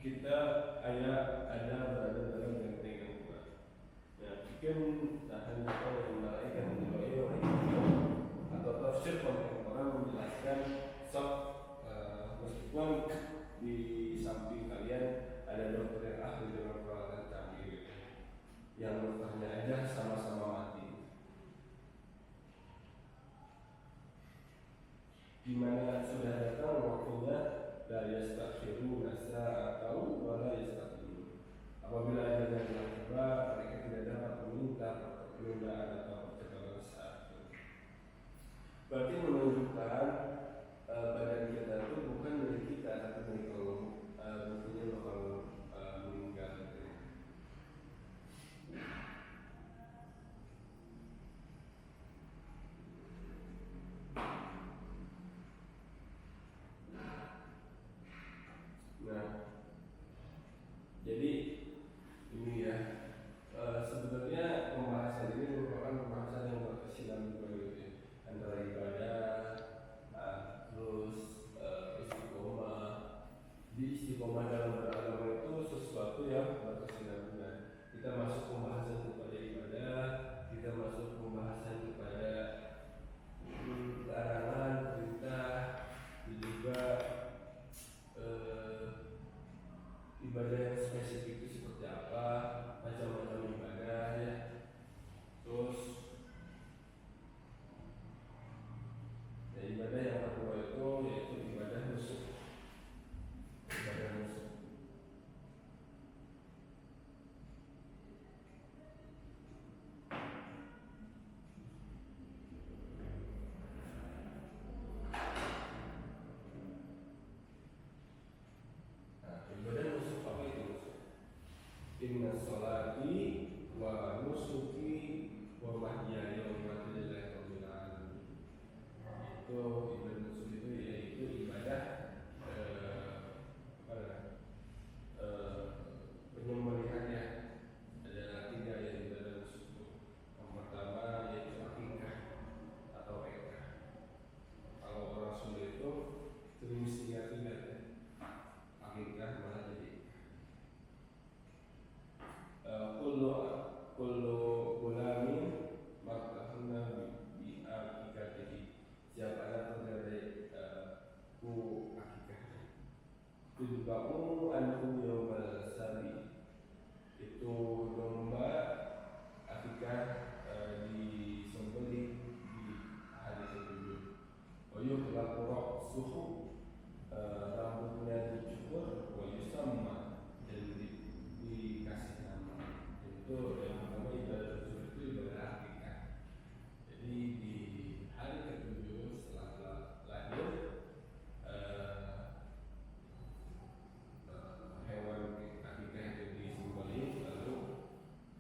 kita ada berada dalam benteng yang kuat. Ya, mungkin tahan yang malaikat atau tafsir orang menjelaskan meskipun di samping kalian ada dokter yang ahli dengan peralatan canggih yang dokternya aja sama-sama mati, di mana sudah datang waktunya la yastakhiruna sa'atan wa la yastaqdimun. Apabila ajalnya telah tiba, mereka tidak dapat meminta penundaan atau percepatan saat itu. Berarti menunjukkan badan kita itu bukan milik kita, tapi milik Allah. Buktinya bakal meninggal. Nah, jadi ini ya, sebenarnya pembahasan ini merupakan pembahasan yang berkesinambungan antara ibadah, terus istiqomah. Di istiqomah dalam beragama itu sesuatu yang berkesinambungan. Kita masuk pembahasan kepada ibadah, kita masuk pembahasan kepada larangan, perintah, dan juga ibadah yang spesifik itu seperti apa, macam-macam ibadah ya. Terus ya, ibadah yang kedua itu yaitu ibadah nusuk. Ibadah nusuk. Inna sholati wa nusuki wa mahyaya wa mamati lillahi rabbil alamin. Itu ibadah nusuk itu yaitu ibadah penyembelihan ya. Ada 3 yang ibadah nusuk itu. Yang pertama yaitu akikah atau ekah. Kalau orang Sunda itu mesti 3 ya. Akikah malah jadi kullu gulamin martahna bi akikatin al-qura suhu, rambutnya dicukur, wa yusamma, dan dikasih nama. Itu yang pertama ibadah suhu itu ibadah akikah. Jadi di hari ke-7 setelah lahir, hewan akikah itu disembelih, lalu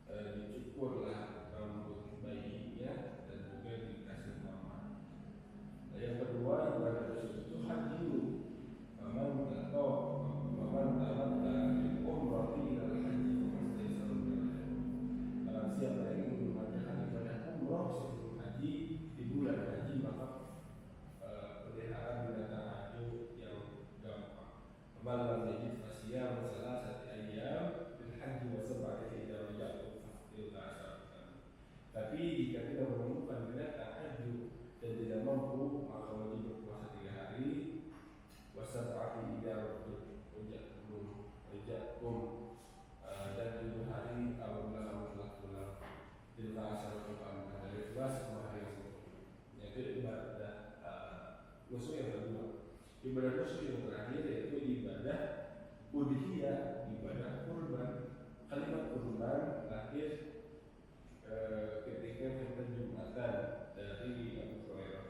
dicukurlah rambut bayinya dan juga dikasih nama. Nah, yang kedua ibadah itu haji. Paman tamat dari umrah ila haji Barang siapa yang ingin mengerjakan ibadah umrah sebelum haji di bulan haji, maka peliharaan binatang haji yang gampang. Malam jadi fasiyam salah satu ayam bil haji wa sab'ati idza raja'tum fa'til asar. Tapi jika tidak menemukan binatang haji dan tidak mampu, maka wajib berpuasa 3 hari. Wa sab'ati idza raja'tum, dan 7 hari apabila kamu telah pulang. Tilka asyaratun kamilah, dari 11 hari yang sempurna. Yaitu ibadah nusuk yang kedua. Ibadah nusuk yang terakhir yaitu ibadah udhiyah, ibadah kurban. Kalimat kurban lahir ketika kita Jumatan dari Abu Hurairah.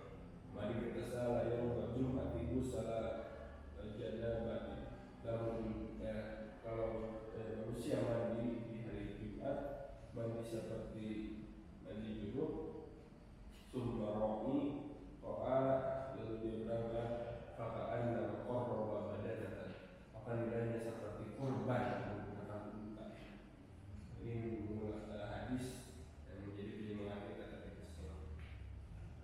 Mari kita salah yang Jum'ati salah janabati. Kalau manusia mandi di hari Jumat, mandi seperti mandi junub, sumbaroni, roa, lalu dia berangkat, faka'an dan korroba badanatan, maka nilainya seperti kurban menggunakan unta. Ini hadis yang menjadi penyemangat kita ketika Islam.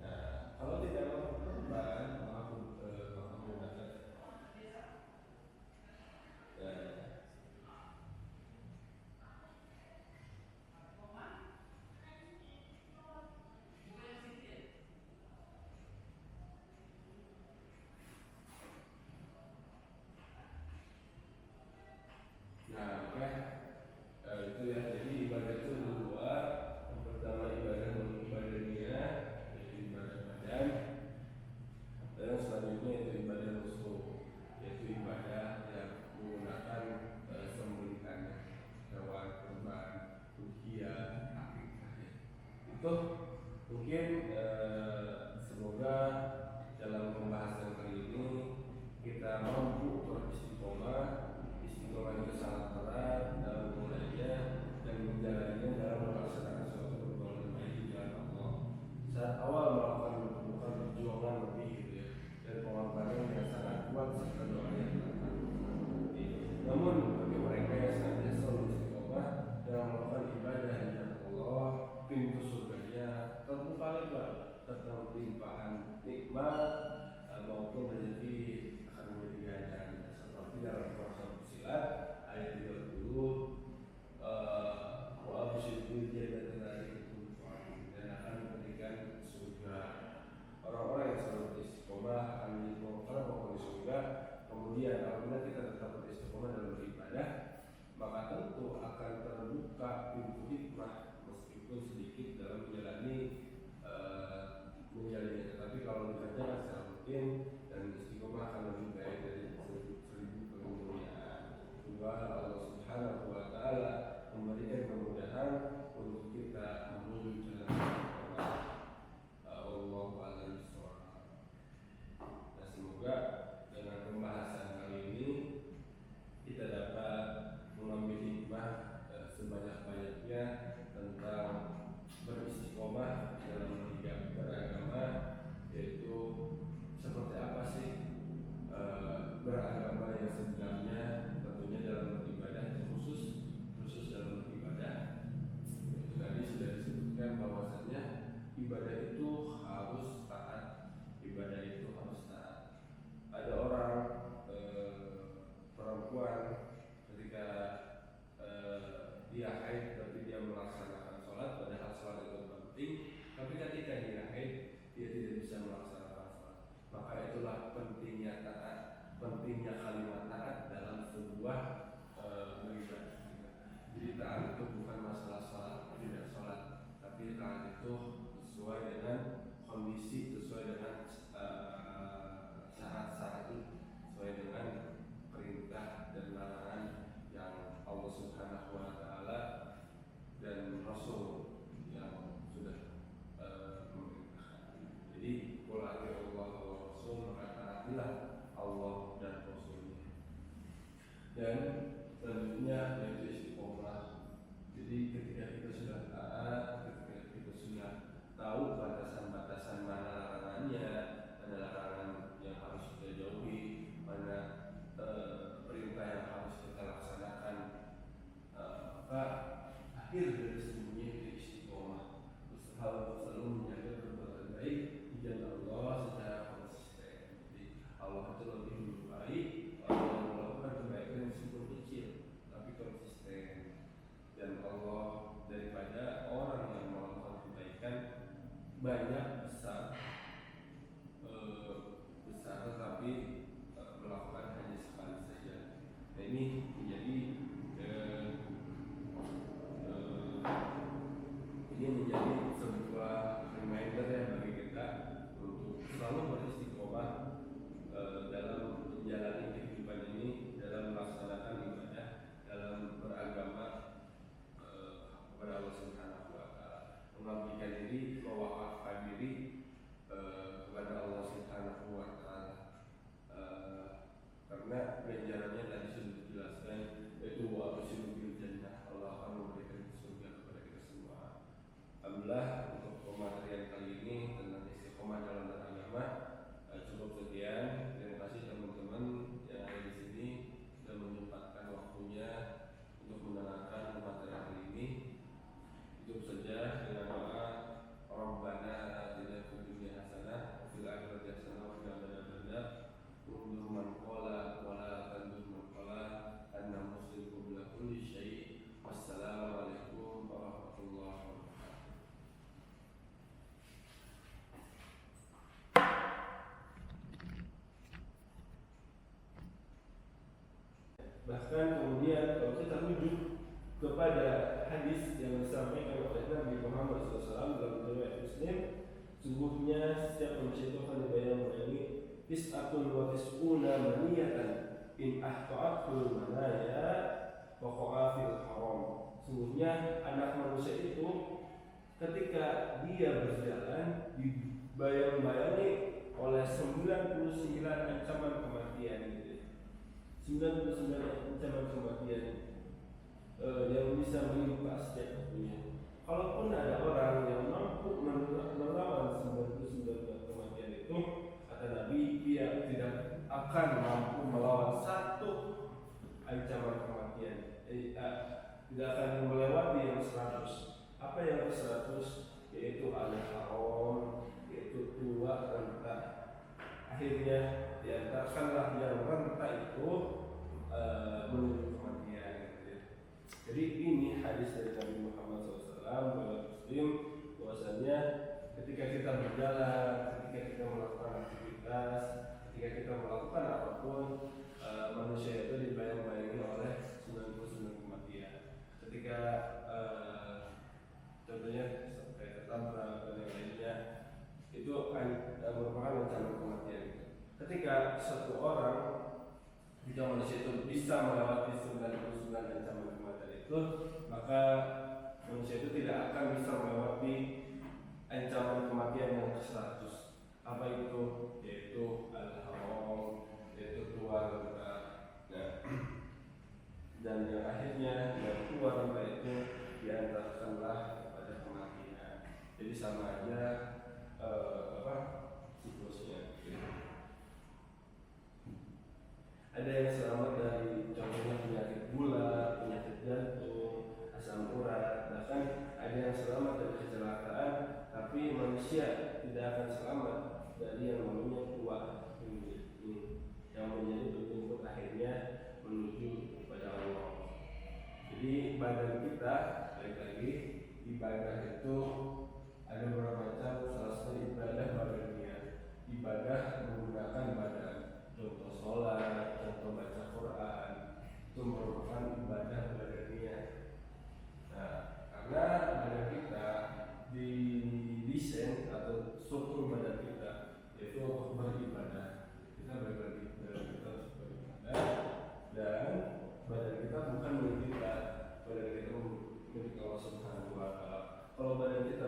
Nah, kalau tidak mau kurban, maka menggunakan itu ya. Jadi ibadah itu dua. Yang pertama ibadah badaniah, yaitu ibadah badan, dan selanjutnya itu ibadah nusuk, yaitu ibadah yang menggunakan sembelihan hewan kurban, udhiyah, akikah. Itu mungkin semoga dalam pembahasan kali ini kita mampu beristiqomah. Istiqomah itu sangat berat dalam memulainya dan menjalannya dalam melaksanakan suatu perbuatan baik di jalan Allah. Saat awal melakukan bukan perjuangan lebih gitu ya, dan pengorbanan yang sangat kuat serta doa yang matang. Namun bagi mereka yang senantiasa beristiqomah dalam melakukan ibadah di jalan Allah, pintu surganya terbuka lebar tentang limpahan nikmat maupun rezeki akan menjadi ganjaran, seperti dalam ayat 30, wa absyirul jannati dan akan memberikan surga. Orang-orang yang selalu beristiqomah akan menjadi orang di surga. Kemudian apabila kita tetap beristiqomah dalam beribadah, maka tentu akan terbuka pintu hikmah meskipun sedikit dalam menjalani menjalannya. Tetapi kalau dikerjakan secara rutin dan istiqomah akan lebih baik dari 1000 kemuliaan. Allah Subhanahu wa Ta'ala memberikan kemudahan untuk kita menuju jalan Allah. Wallahu a'lam bishawab. Dan semoga dengan pembahasan kali ini kita dapat mengambil hikmah sebanyak-banyaknya tentang beristiqomah dalam hidup beragama, yaitu seperti apa sih beragama yang sebenarnya. Tentunya dalam beribadah khusus dalam beribadah itu tadi sudah disebutkan bahwasanya ibadah itu harus taat, ibadah itu harus taat. Ada orang perempuan ketika dia haid tapi dia melaksanakan sholat, padahal sholat itu penting, tapi ketika dia haid dia tidak bisa melaksanakan sholat. Maka itulah pentingnya taat, pentingnya kalimat taat dalam sebuah beribadah. Jadi taat itu bukan masalah sholat tidak sholat, tapi taat itu sesuai dengan kondisi, sesuai dengan ada larangan yang harus kita jauhi, mana perintah yang harus kita laksanakan. Maka akhir dari semuanya itu istiqomah, usaha untuk selalu menjaga perbuatan baik di jalan Allah secara konsisten. Jadi Allah itu lebih menyukai orang yang melakukan kebaikan meskipun kecil tapi konsisten, dan Allah daripada orang yang melakukan kebaikan banyak besar tetapi melakukan hanya sekali saja. Nah, ini menjadi sebuah reminder ya bagi kita untuk selalu beristiqomah dalam menjalani kehidupan ini, dalam melaksanakan ibadah, dalam beragama kepada Allah Subhanahu wa Ta'ala, mengabdikan diri, mewakafkan diri kepada Allah Subhanahu wa Ta'ala. Karena ganjarannya tadi sudah dijelaskan, yaitu wa asyirul jannah, Allah akan memberikan surga kepada kita semua. Alhamdulillah untuk pematerian kali ini tentang istiqomah dalam beragama cukup sekian. Terima kasih teman-teman yang ada di sini dan menyempatkan waktunya untuk mendengarkan materi kali ini. Itu saja, dengan doa Rabbana atina fid dunya hasanah wa fil akhirati hasanah wa qina adzabannar. Undur man qala wa la tandur man qala anna muslimu bila kulli syai'. Wassalamualaikum warahmatullahi wabarakatuh. Bahkan kemudian kalau kita rujuk kepada hadis yang disampaikan oleh Nabi Muhammad SAW dalam riwayat Muslim, sungguhnya setiap manusia itu akan dibayar ini tis'atun wa tis'una maniyatan in ahta'atul manaya waqa'a fil haram. Sungguhnya anak manusia itu ketika dia berjalan dibayang-bayangi oleh 99 ancaman kematian, 99 ancaman kematian yang bisa menimpa setiap waktunya. Kalaupun ada orang yang mampu melawan 99 kematian itu, kata Nabi, dia tidak akan mampu melawan satu ancaman kematian. Tidak akan melewati yang 100. Apa yang 100? Yaitu al-haram, yaitu tua renta. Akhirnya diantarkanlah yang renta itu menuju kematian. Jadi ini hadis dari Nabi Muhammad SAW dalam Muslim, bahwasanya ketika kita berjalan, ketika kita melakukan aktivitas, ketika kita melakukan apapun, manusia itu dibayang-bayangi oleh 99 kematian. Ketika contohnya sampai tertabrak dan yang lainnya, itu merupakan ancaman kematian. Ketika satu orang, jika manusia itu bisa melewati 99 ancaman kematian itu, maka manusia itu tidak akan bisa melewati ancaman kematian yang ke-100. Apa itu? Yaitu al-haram, yaitu tua renta. Nah, dan yang akhirnya yang tua renta itu diantarkanlah kepada kematian. Jadi sama aja siklusnya. Ada yang selamat dari contohnya penyakit gula, penyakit jantung, asam urat, bahkan ada yang selamat dari kecelakaan, tapi manusia tidak akan selamat dari yang namanya tua ini, yang menjadi penjemput akhirnya menuju kepada Allah. Jadi badan kita, balik lagi, ibadah itu ada beberapa macam. Salah satu ibadah badannya, ibadah menggunakan badan. Contoh sholat, contoh baca Quran, itu merupakan ibadah badannya. Nah, karena badan kita didesain atau struktur badan kita yaitu untuk beribadah, kita berbagi badan kita untuk beribadah, dan badan kita bukan milik kita, badan kita milik Allah Subhanahu wa Ta'ala. Kalau badan kita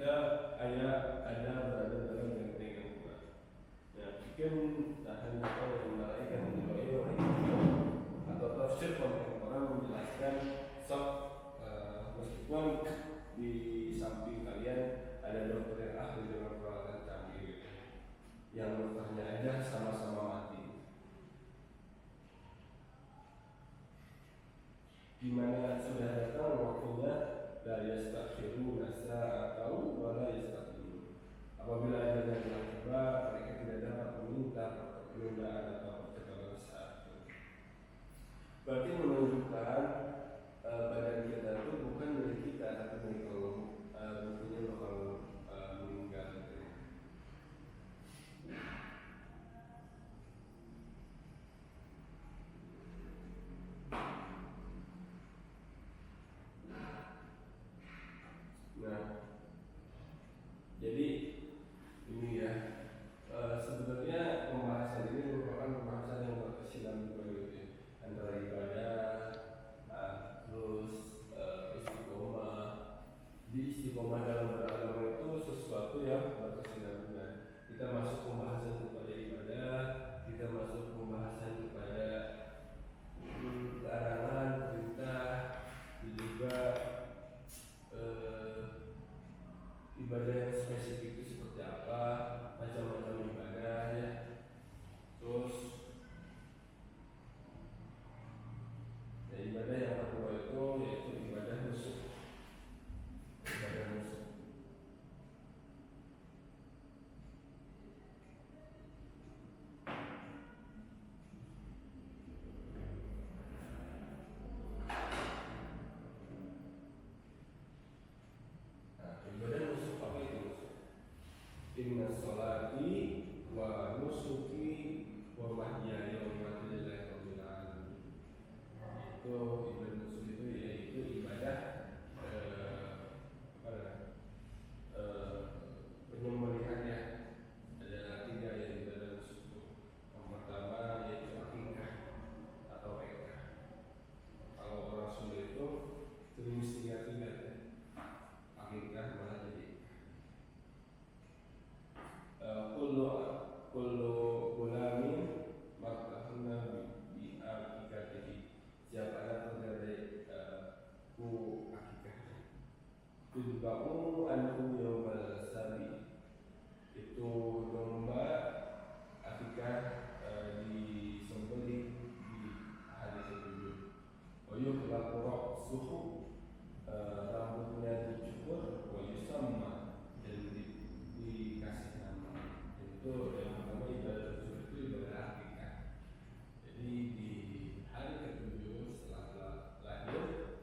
kita ada berada dalam benteng yang kuat. Nah, mungkin tahan yang malaikat menjadi atau tafsir orang menjelaskan sok meskipun di samping kalian ada dokter yang ahli dengan peralatan canggih yang dokternya aja sama-sama mati, dimana sudah datang waktunya la yastakhiruna sa'atau wa la yastaqdimun. Apabila ajalnya telah tiba, mereka tidak dapat meminta penundaan atau percepatan saat itu. Berarti menunjukkan badan kita itu bukan milik kita, tapi milik Allah. Buktinya bakal meninggal. Nah, jadi ini ya sebenarnya pembahasan ini merupakan pembahasan yang berkesinambungan gitu ya, antara ibadah, terus istiqomah. Di istiqomah dalam beragama itu sesuatu yang berkesinambungan. Kita masuk pembahasan kepada ibadah, kita masuk pembahasan kepada larangan, perintah, dan juga ibadah yang spesifik itu seperti apa, macam-macam ibadah ya. Terus ya, ibadah yang kedua itu yaitu ibadah nusuk. Ibadah nusuk. Ibadah nusuk apa itu nusuk? Inna sholati wa nusuki wa mahyaya wa mamati lillahi rabbil alamin. Itu ibadah nusuk itu yaitu ibadah penyembelihan ya. Ada 3 yang ibadah nusuk itu. Yang pertama yaitu akikah atau ekah. Kalau orang Sunda itu mesti 3 ya. Akikah malah jadi kullu gulamin martahna bi akikatihi. Siapa anak terjadi ku akikah tudba'u anhu yawmal sabi. Itu domba akikah disembelih di hari ke-7. Wa yuqlaqu suhu, rambutnya dicukur, wa yusamma, dan dikasih nama. Itu yang pertama ibadah itu ibadah akikah. Jadi di hari ke-7 setelah lahir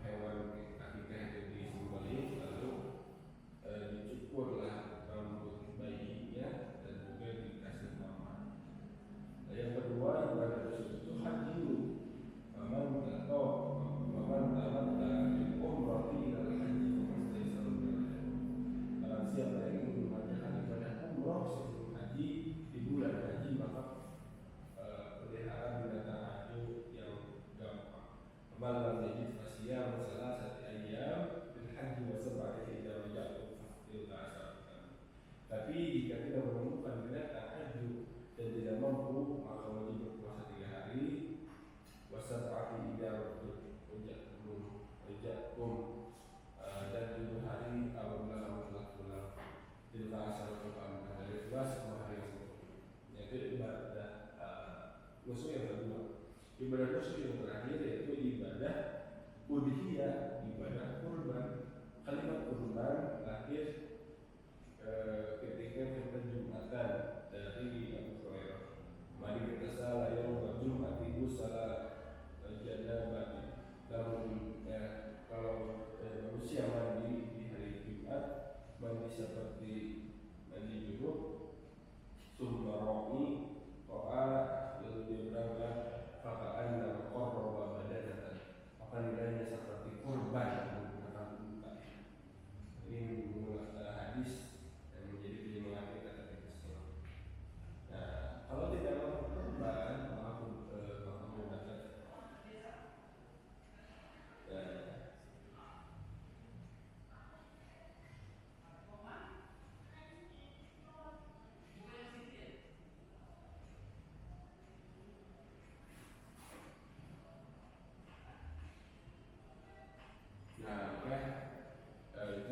hewan akikah itu disembelih, lalu dicukurlah rambut bayinya dan juga dikasih nama. Yang kedua ibadah itu haji. Paman tamat dari umrah ila haji Barang siapa yang ingin mengerjakan ibadah umrah sebelum haji di bulan haji, maka pelihara binatang haji yang gampang. Malam jadi fasiyam salasati ayyam bil haji wa sab'ati idza raja'tum fa'til asar. Tapi jika tidak menemukan binatang haji dan tidak mampu, maka wajib berpuasa 3 hari. Wasab'ati idza raja'tum, dan 7 hari apabila kamu telah pulang. Tilka asyaratun kamilah, dari 11 hari yang sempurna. Yaitu ibadah nusuk yang kedua. Ibadah nusuk yang terakhir yaitu ibadah udhiyah, ibadah kurban. Kalimat kurban lahir ketika kita Jumatan dari Abu Hurairah. Mari kita salah yang Jum'ati salah janabati. Kalau manusia mandi di hari Jumat, mandi seperti mandi junub, sumbaroni toa, lalu dia berangkat faka'an dan korroba badanatan, maka nilainya seperti kurban menggunakan unta. Ini hadis yang menjadi penyemangat kita ketika Islam. Nah, kalau tidak mau kurban,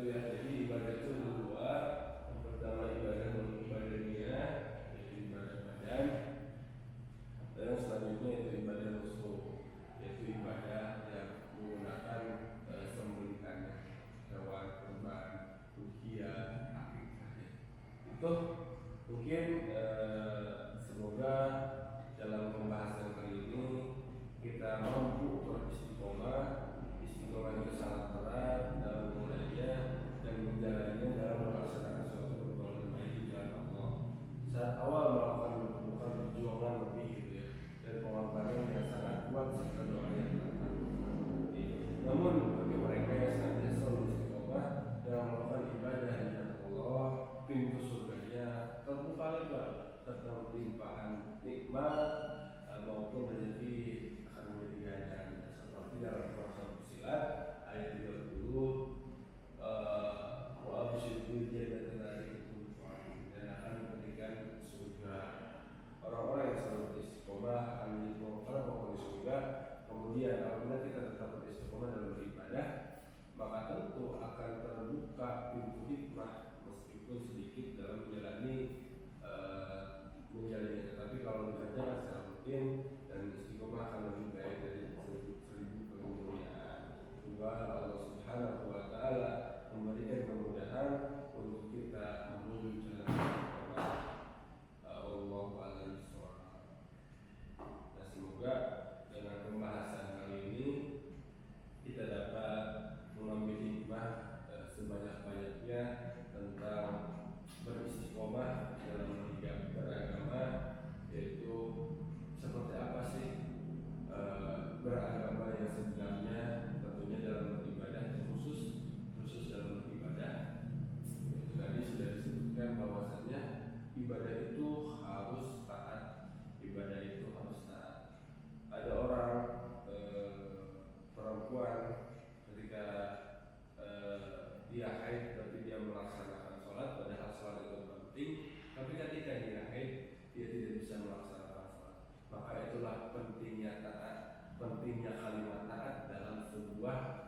ya. Jadi ibadah itu ada dua. Yang pertama ibadah badaniah, yaitu ibadah badan, dan selanjutnya itu ibadah rusuh, yaitu ibadah yang menggunakan sembelihan hewan kurban, ukiah, akikah. Itu mungkin semoga dalam pembahasan kali ini kita mampu beristiqomah. Istiqomah itu sangat berat dalam memulainya dan menjalannya dalam melaksanakan suatu perbuatan baik di jalan Allah. Saat awal melakukan bukan perjuangan lebih gitu ya, dan pengorbanan yang sangat kuat serta doa yang matang. Namun bagi mereka yang senantiasa beristiqomah dalam melakukan ibadah di jalan Allah, pintu surganya terbuka lebar serta limpahan nikmat maupun rezeki akan menjadi ganjaran, seperti dalam Al-Quran Silat ayat 30, wa absyirul jannata dzalikum dan akan memberikan surga. Orang-orang yang selalu beristiqomah akan menjadi orang di surga. Kemudian apabila kita tetap beristiqomah dalam beribadah, maka tentu akan terbuka pintu hikmah meskipun sedikit dalam menjalani menjalannya. Tetapi kalau dikerjakan secara rutin dan istiqomah akan lebih baik dari seribu kemuliaan. Semoga Allah Subhanahu wa Ta'ala memberikan kemudahan untuk kita menuju jalan istiqomah. Wallahu a'lam bishawab. Nah, semoga dengan pembahasan kali ini kita dapat mengambil hikmah sebanyak-banyaknya tentang beristiqomah dalam hidup beragama, yaitu seperti apa sih beragama yang sebenarnya, tentunya dalam beribadah, khusus dalam beribadah. Itu tadi sudah disebutkan bahwasannya ibadah itu harus taat, ibadah itu harus taat. Ada orang perempuan ketika dia haid tapi dia melaksanakan sholat, padahal sholat itu penting, tapi ketika dia haid dia tidak bisa melaksanakan sholat. Maka itulah pentingnya taat, pentingnya kalimat taat dalam sebuah